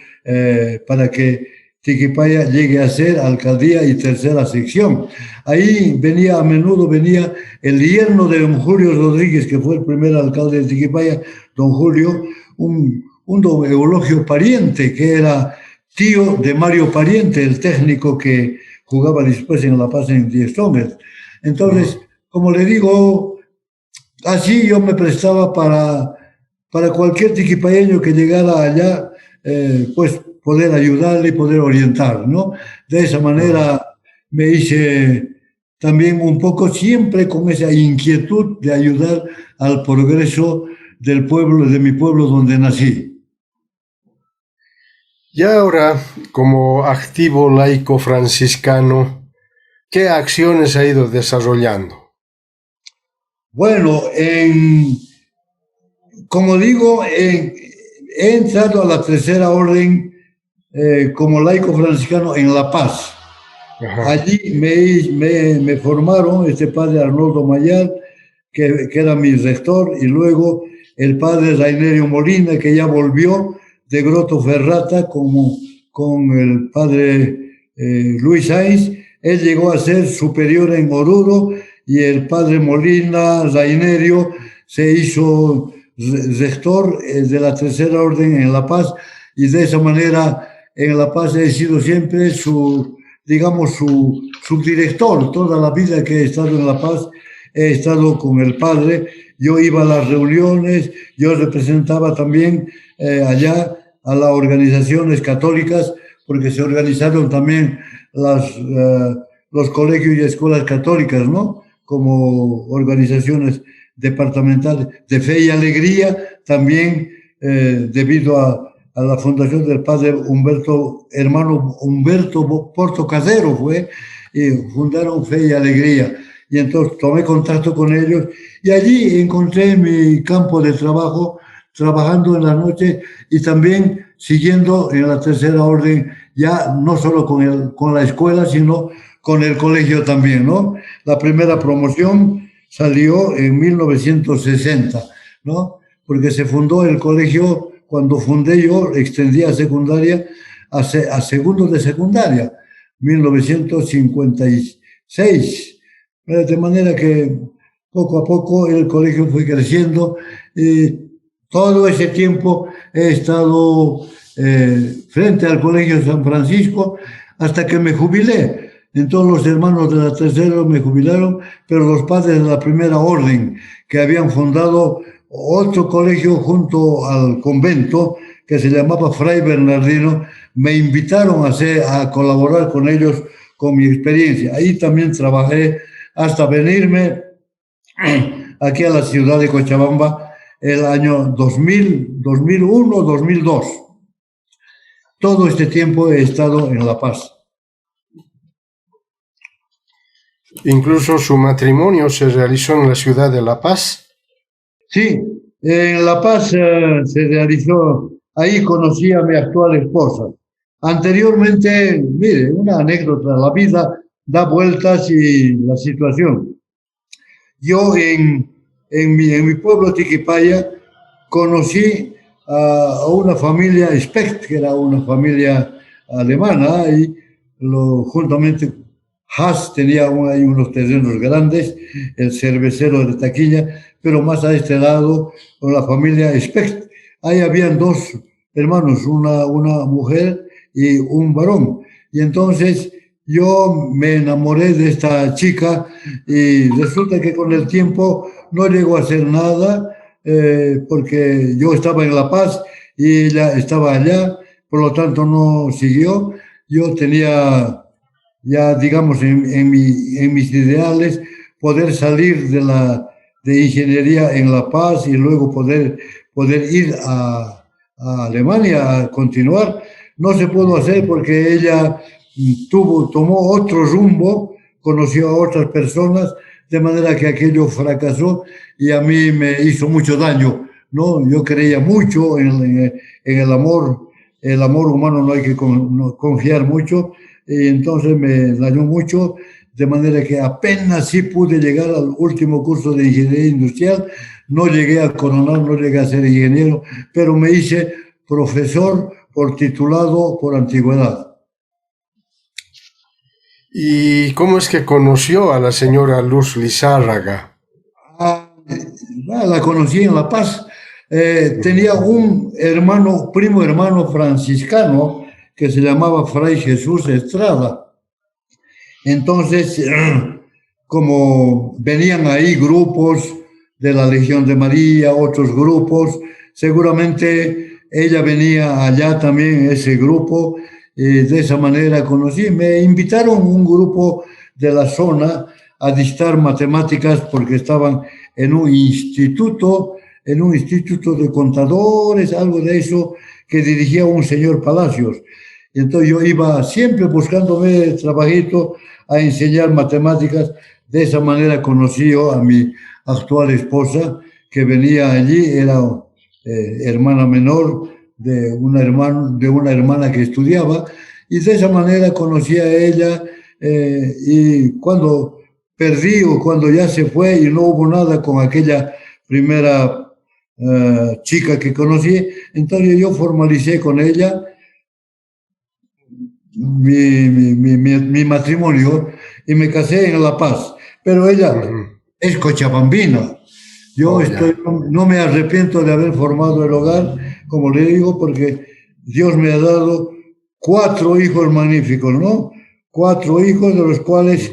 para que Tiquipaya llegue a ser alcaldía y tercera sección. Ahí a menudo venía el yerno de don Julio Rodríguez, que fue el primer alcalde de Tiquipaya, don Julio, un don Eulogio Pariente, que era tío de Mario Pariente, el técnico que jugaba después en La Paz en Die Strongest. Entonces, como le digo, así yo me prestaba para cualquier tiquipayeño que llegara allá, pues poder ayudarle y poder orientar, ¿no? De esa manera me hice también un poco siempre con esa inquietud de ayudar al progreso del pueblo, de mi pueblo donde nací. Y ahora, como activo laico franciscano, ¿qué acciones ha ido desarrollando? Bueno, como digo, he entrado a la Tercera Orden como laico franciscano en La Paz. Ajá. Allí me formaron este padre Arnoldo Mayar, que era mi rector, y luego el padre Rainerio Molina, que ya volvió de Grotto Ferrata con el padre Luis Sainz. Él llegó a ser superior en Oruro y el padre Molina Rainerio se hizo rector de la Tercera Orden en La Paz, y de esa manera en La Paz he sido siempre su, digamos, su subdirector. Toda la vida que he estado en La Paz he estado con el padre. Yo iba a las reuniones, yo representaba también allá a las organizaciones católicas, porque se organizaron también los colegios y escuelas católicas, ¿no? Como organizaciones departamentales de fe y alegría, también debido a la fundación del padre Humberto, hermano Humberto Portocasero fue, y fundaron Fe y Alegría. Y entonces tomé contacto con ellos y allí encontré mi campo de trabajo, trabajando en la noche y también siguiendo en la Tercera Orden, ya no solo con la escuela, sino con el colegio también, ¿no? La primera promoción salió en 1960, ¿no? Porque se fundó el colegio, cuando fundé yo, extendí a secundaria, a segundo de secundaria, 1956. De manera que poco a poco el colegio fue creciendo. Todo ese tiempo he estado frente al Colegio San Francisco hasta que me jubilé. Entonces los hermanos de la tercera me jubilaron, pero los padres de la primera orden, que habían fundado otro colegio junto al convento, que se llamaba Fray Bernardino, me invitaron a colaborar con ellos, con mi experiencia. Ahí también trabajé hasta venirme aquí a la ciudad de Cochabamba el año 2000, 2001, 2002. Todo este tiempo he estado en La Paz. Incluso su matrimonio se realizó en la ciudad de La Paz. Sí, en La Paz se realizó, ahí conocí a mi actual esposa. Anteriormente, mire, una anécdota, la vida da vueltas y la situación. Yo en mi pueblo Tiquipaya conocí a una familia Specht, que era una familia alemana, y juntamente Haas tenía ahí unos terrenos grandes, el cervecero de Taquilla, pero más a este lado, con la familia Specht. Ahí habían dos hermanos, una mujer y un varón. Y entonces yo me enamoré de esta chica y resulta que con el tiempo no llegó a hacer nada porque yo estaba en La Paz y ella estaba allá, por lo tanto no siguió. Yo tenía ya, digamos, en mis ideales, poder salir de ingeniería en La Paz y luego poder ir a Alemania a continuar. No se pudo hacer porque ella tomó otro rumbo, conoció a otras personas, de manera que aquello fracasó y a mí me hizo mucho daño, ¿no? Yo creía mucho en el amor. El amor humano no hay que confiar mucho, y entonces me dañó mucho, de manera que apenas sí pude llegar al último curso de ingeniería industrial. No llegué a coronar, no llegué a ser ingeniero, pero me hice profesor por titulado por antigüedad. ¿Y cómo es que conoció a la señora Luz Lizárraga? La conocí en La Paz. Tenía un primo hermano franciscano que se llamaba Fray Jesús Estrada. Entonces, como venían ahí grupos de la Legión de María, otros grupos, seguramente ella venía allá también, ese grupo, y de esa manera conocí. Me invitaron un grupo de la zona a dictar matemáticas porque estaban en un instituto de contadores, algo de eso, que dirigía un señor Palacios. Y entonces yo iba siempre buscándome trabajito a enseñar matemáticas. De esa manera conocí yo a mi actual esposa, que venía allí, era hermana menor de una hermana que estudiaba, y de esa manera conocí a ella, y cuando perdí o cuando ya se fue y no hubo nada con aquella primera chica que conocí, entonces yo formalicé con ella. mi matrimonio y me casé en La Paz. Pero ella es cochabambina. Yo no me arrepiento de haber formado el hogar, como le digo, porque Dios me ha dado 4 hijos magníficos, ¿no? 4 hijos, de los cuales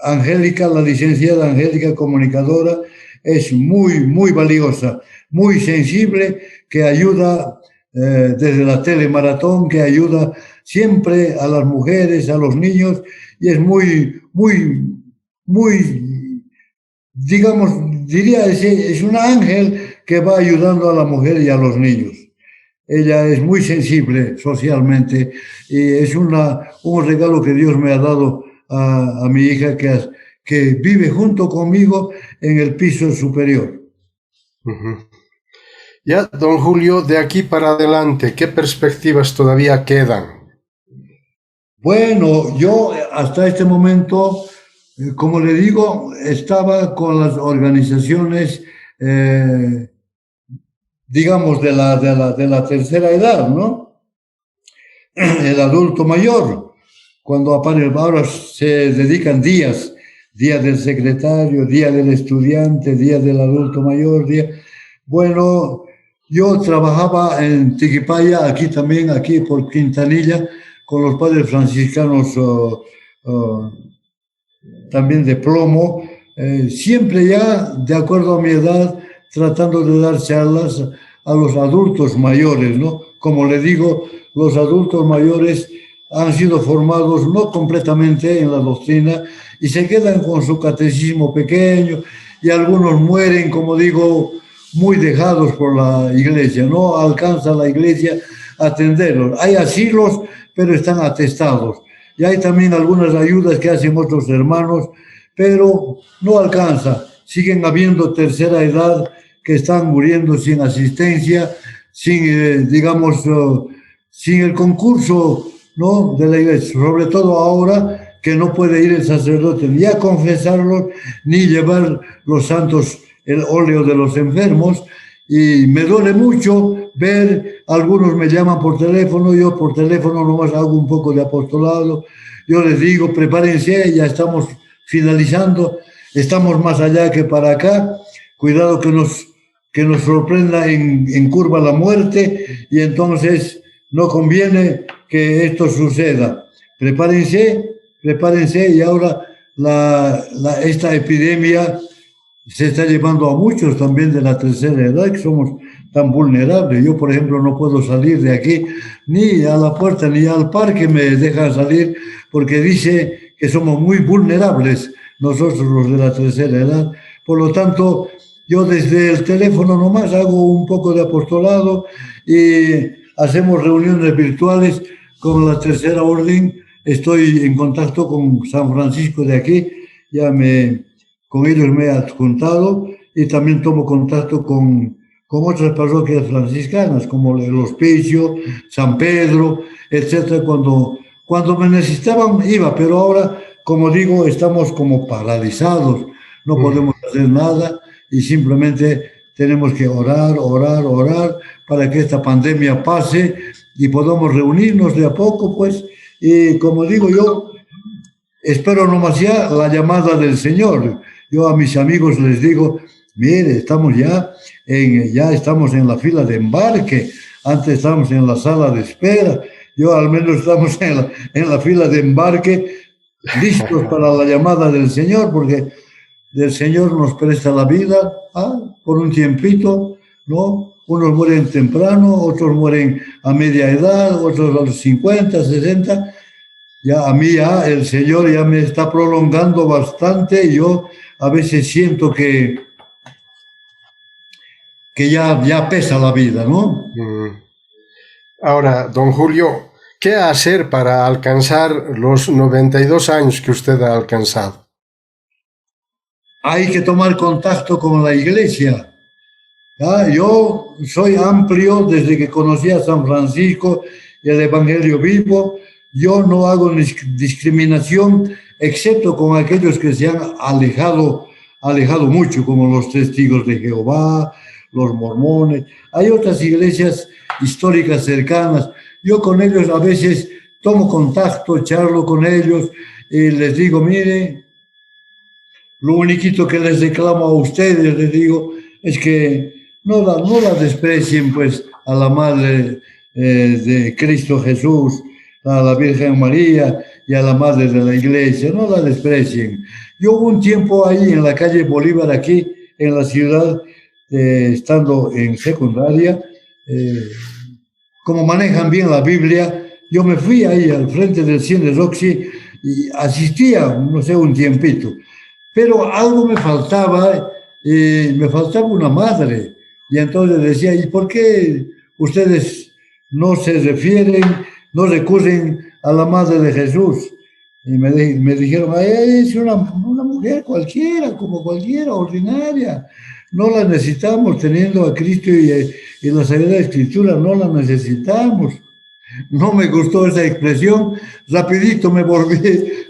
Angélica, la licenciada Angélica, comunicadora, es muy, muy valiosa, muy sensible, que ayuda desde la telemaratón, que ayuda siempre a las mujeres, a los niños, y es muy, muy, muy, digamos, diría, es un ángel que va ayudando a la mujer y a los niños. Ella es muy sensible socialmente y es un regalo que Dios me ha dado a mi hija que vive junto conmigo en el piso superior. Ya, don Julio, de aquí para adelante, ¿qué perspectivas todavía quedan? Bueno, yo hasta este momento, como le digo, estaba con las organizaciones, digamos, de la tercera edad, ¿no? El adulto mayor, cuando ahora se dedican días, día del secretario, día del estudiante, día del adulto mayor, Bueno, yo trabajaba en Tiquipaya, aquí también, aquí por Quintanilla, con los padres franciscanos también de plomo, siempre ya, de acuerdo a mi edad, tratando de dar charlas a los adultos mayores, ¿no? Como le digo, los adultos mayores han sido formados no completamente en la doctrina y se quedan con su catecismo pequeño y algunos mueren, como digo, muy dejados por la iglesia, no alcanza la iglesia a atenderlos. Hay asilos, pero están atestados. Y hay también algunas ayudas que hacen otros hermanos, pero no alcanza. Siguen habiendo tercera edad que están muriendo sin asistencia, sin, digamos, sin el concurso, ¿no?, de la iglesia, sobre todo ahora que no puede ir el sacerdote ni a confesarlos, ni llevar los santos, el óleo de los enfermos, y me duele mucho ver, algunos me llaman por teléfono, yo por teléfono nomás hago un poco de apostolado, yo les digo, prepárense, ya estamos finalizando, estamos más allá que para acá, cuidado que nos sorprenda en curva la muerte, y entonces no conviene que esto suceda. Prepárense, y ahora esta epidemia se está llevando a muchos también de la tercera edad, que somos tan vulnerables. Yo, por ejemplo, no puedo salir de aquí ni a la puerta ni al parque me dejan salir, porque dice que somos muy vulnerables nosotros los de la tercera edad. Por lo tanto, yo desde el teléfono nomás hago un poco de apostolado y hacemos reuniones virtuales con la tercera orden. Estoy en contacto con San Francisco de aquí, con ellos me he adjuntado, y también tomo contacto con otras parroquias franciscanas, como el Hospicio, San Pedro, etcétera. Cuando me necesitaban iba, pero ahora, como digo, estamos como paralizados, no podemos hacer nada y simplemente tenemos que orar para que esta pandemia pase y podamos reunirnos de a poco, pues, y como digo yo, espero nomás ya la llamada del Señor. Yo a mis amigos les digo, mire, ya estamos en la fila de embarque, antes estábamos en la sala de espera, yo al menos estamos en la fila de embarque, listos para la llamada del Señor, porque el Señor nos presta la vida por un tiempito, ¿no? Unos mueren temprano, otros mueren a media edad, otros a los 50, 60. Ya a mí el Señor ya me está prolongando bastante, y yo a veces siento que ya pesa la vida, ¿no? Ahora, don Julio, ¿qué hacer para alcanzar los 92 años que usted ha alcanzado? Hay que tomar contacto con la iglesia. Yo soy amplio desde que conocí a San Francisco y el Evangelio vivo. Yo no hago discriminación, excepto con aquellos que se han alejado mucho, como los testigos de Jehová, los mormones. Hay otras iglesias históricas cercanas. Yo con ellos a veces tomo contacto, charlo con ellos y les digo, mire, lo único que les reclamo a ustedes, les digo, es que no la desprecien pues a la Madre de Cristo Jesús, a la Virgen María y a la Madre de la Iglesia, no la desprecien. Yo hubo un tiempo ahí en la calle Bolívar, aquí en la ciudad, estando en secundaria, como manejan bien la Biblia, yo me fui ahí al frente del Cine Roxy y asistía, no sé, un tiempito. Pero algo me faltaba una madre. Y entonces decía, ¿y por qué ustedes no se refieren, no recurren a la Madre de Jesús? Y me dijeron, "Ay, es una mujer cualquiera, como cualquiera, ordinaria. No la necesitamos teniendo a Cristo y la Sagrada Escritura, no la necesitamos". No me gustó esa expresión, rapidito me volví,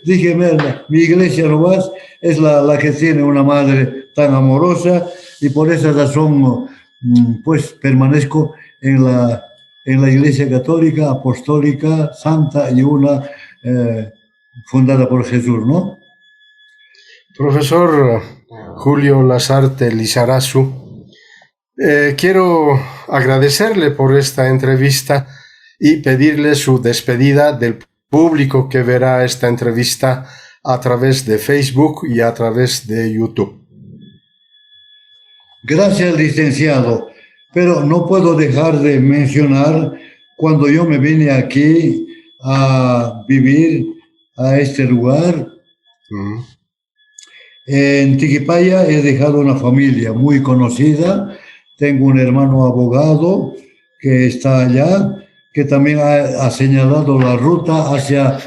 dije, mira, mi iglesia nomás es la que tiene una madre tan amorosa y por esa razón pues permanezco en la iglesia católica, apostólica, santa y una fundada por Jesús, ¿no? Profesor Julio Lasarte Lizarazu, quiero agradecerle por esta entrevista y pedirle su despedida del público que verá esta entrevista a través de Facebook y a través de YouTube. Gracias, licenciado, pero no puedo dejar de mencionar cuando yo me vine aquí a vivir a este lugar. En Tiquipaya he dejado una familia muy conocida, tengo un hermano abogado que está allá, que también ha señalado la ruta hacia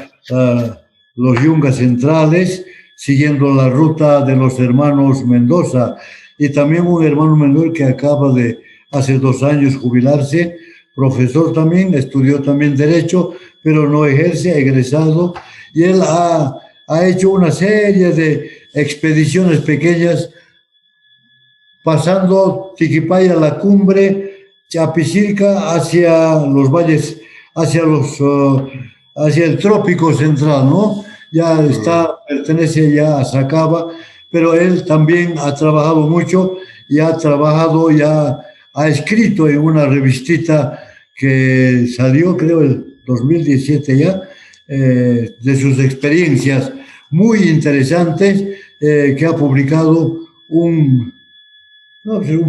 los Yungas centrales, siguiendo la ruta de los hermanos Mendoza, y también un hermano menor que acaba de hace 2 años jubilarse, profesor también, estudió también Derecho, pero no ejerce, egresado, y él ha hecho una serie de expediciones pequeñas, pasando Tiquipaya, la cumbre, Chapicirca, hacia los valles, hacia el trópico central, ¿no? Ya pertenece ya a Sacaba, pero él también ha trabajado mucho y ha escrito en una revistita que salió, creo, el 2017 ya, de sus experiencias muy interesantes, que ha publicado un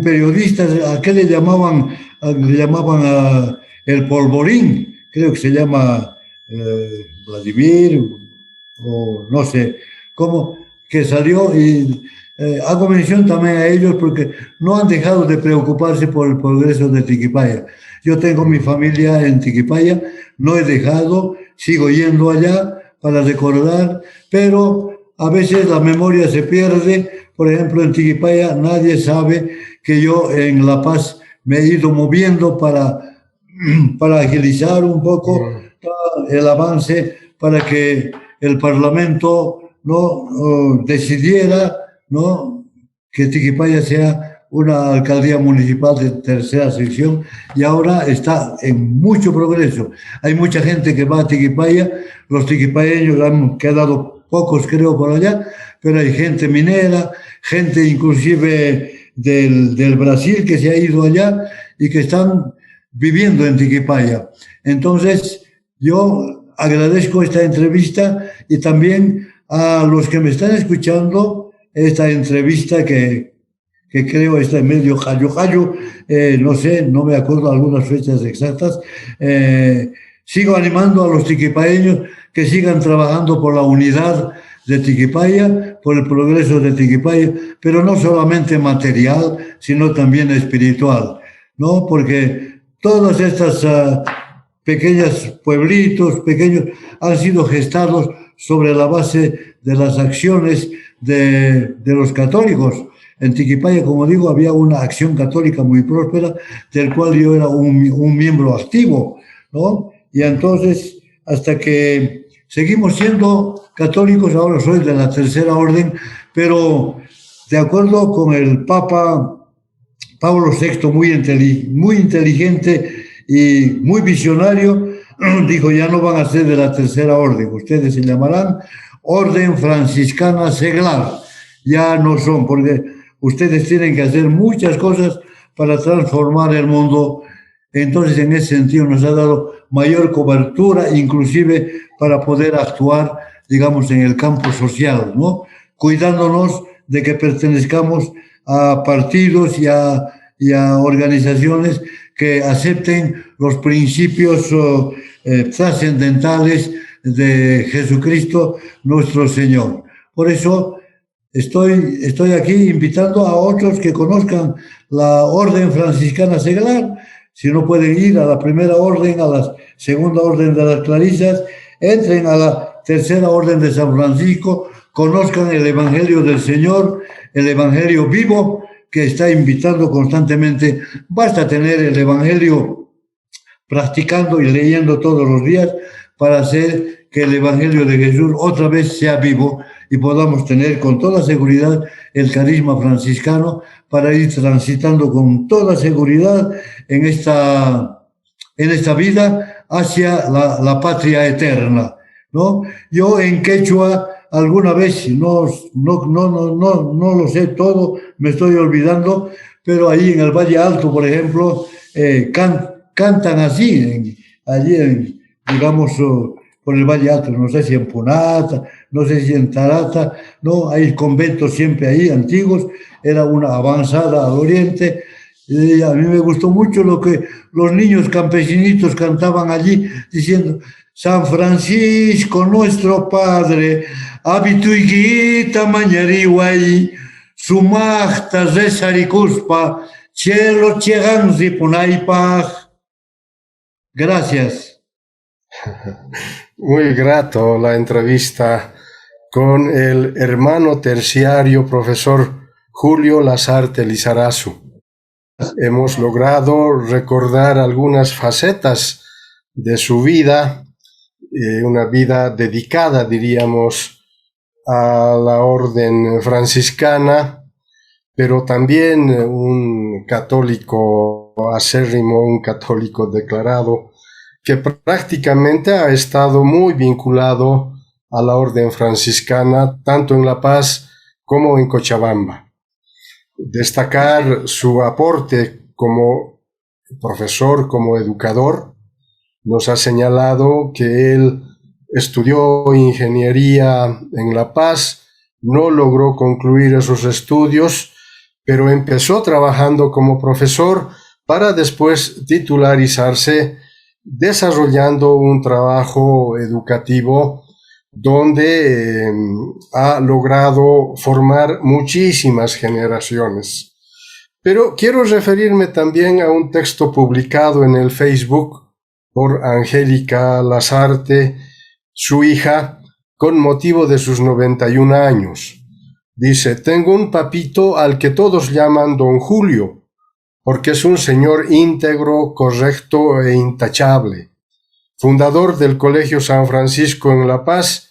periodista, a qué le llamaban el Polvorín, creo que se llama Vladimir, o no sé cómo, que salió, y hago mención también a ellos porque no han dejado de preocuparse por el progreso de Tiquipaya. Yo tengo mi familia en Tiquipaya, no he dejado, sigo yendo allá para recordar, pero a veces la memoria se pierde. Por ejemplo, en Tiquipaya nadie sabe que yo en La Paz me he ido moviendo para agilizar un poco el avance, para que el Parlamento no decidiera, ¿no?, que Tiquipaya sea una alcaldía municipal de tercera sección, y ahora está en mucho progreso. Hay mucha gente que va a Tiquipaya, los tiquipayeños han quedado pocos, creo, por allá, pero hay gente minera, gente inclusive del Brasil que se ha ido allá y que están viviendo en Tiquipaya. Entonces, yo agradezco esta entrevista y también a los que me están escuchando esta entrevista que creo está medio jallo, no sé, no me acuerdo algunas fechas exactas. Sigo animando a los tiquipayeños que sigan trabajando por la unidad de Tiquipaya, por el progreso de Tiquipaya, pero no solamente material, sino también espiritual, ¿no? Porque todas estas pequeños pueblitos, pequeños, han sido gestados sobre la base de las acciones de los católicos. En Tiquipaya, como digo, había una acción católica muy próspera, del cual yo era un miembro activo, ¿no? Y entonces, hasta que seguimos siendo católicos, ahora soy de la Tercera Orden, pero de acuerdo con el Papa Pablo VI, muy inteligente y muy visionario, dijo, ya no van a ser de la tercera orden, ustedes se llamarán Orden Franciscana Seglar, ya no son, porque ustedes tienen que hacer muchas cosas para transformar el mundo. Entonces, en ese sentido, nos ha dado mayor cobertura, inclusive para poder actuar, digamos, en el campo social, ¿no? Cuidándonos de que pertenezcamos a partidos y a organizaciones que acepten los principios trascendentales de Jesucristo nuestro Señor. Por eso estoy aquí invitando a otros que conozcan la Orden Franciscana Seglar. Si no pueden ir a la primera orden, a la segunda orden de las Clarisas, entren a la tercera orden de San Francisco, conozcan el Evangelio del Señor, el Evangelio vivo, que está invitando constantemente. Basta tener el Evangelio practicando y leyendo todos los días para hacer que el Evangelio de Jesús otra vez sea vivo y podamos tener con toda seguridad el carisma franciscano para ir transitando con toda seguridad en esta vida hacia la patria eterna, ¿no? Yo en quechua alguna vez, no lo sé todo, me estoy olvidando, pero ahí en el Valle Alto, por ejemplo, cantan así, digamos, por el Valle Alto, no sé si en Punata, no sé si en Tarata, no, hay conventos siempre ahí, antiguos, era una avanzada al oriente. Y a mí me gustó mucho lo que los niños campesinitos cantaban allí, diciendo, San Francisco nuestro Padre, habituiguita mañarihuay, sumachta zesaricuspa, chelo cheganzi punaipaj. Gracias. Muy grato la entrevista con el hermano terciario profesor Julio Lasarte Lizarazu. Hemos logrado recordar algunas facetas de su vida, una vida dedicada, diríamos, a la orden franciscana, pero también un católico acérrimo, un católico declarado, que prácticamente ha estado muy vinculado a la orden franciscana, tanto en La Paz como en Cochabamba. Destacar su aporte como profesor, como educador. Nos ha señalado que él estudió ingeniería en La Paz, no logró concluir esos estudios, pero empezó trabajando como profesor para después titularizarse, desarrollando un trabajo educativo donde ha logrado formar muchísimas generaciones. Pero quiero referirme también a un texto publicado en el Facebook por Angélica Lasarte, su hija, con motivo de sus 91 años. Dice, tengo un papito al que todos llaman Don Julio, porque es un señor íntegro, correcto e intachable, fundador del Colegio San Francisco en La Paz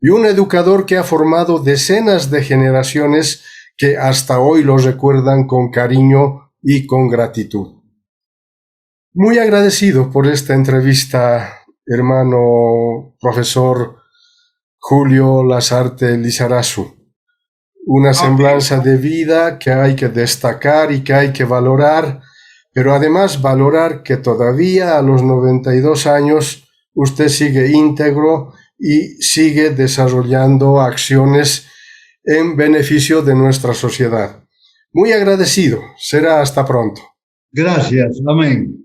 y un educador que ha formado decenas de generaciones que hasta hoy lo recuerdan con cariño y con gratitud. Muy agradecido por esta entrevista, hermano profesor Julio Lasarte Lizarazu. Una semblanza de vida que hay que destacar y que hay que valorar, pero además valorar que todavía a los 92 años usted sigue íntegro y sigue desarrollando acciones en beneficio de nuestra sociedad. Muy agradecido. Será hasta pronto. Gracias. Amén.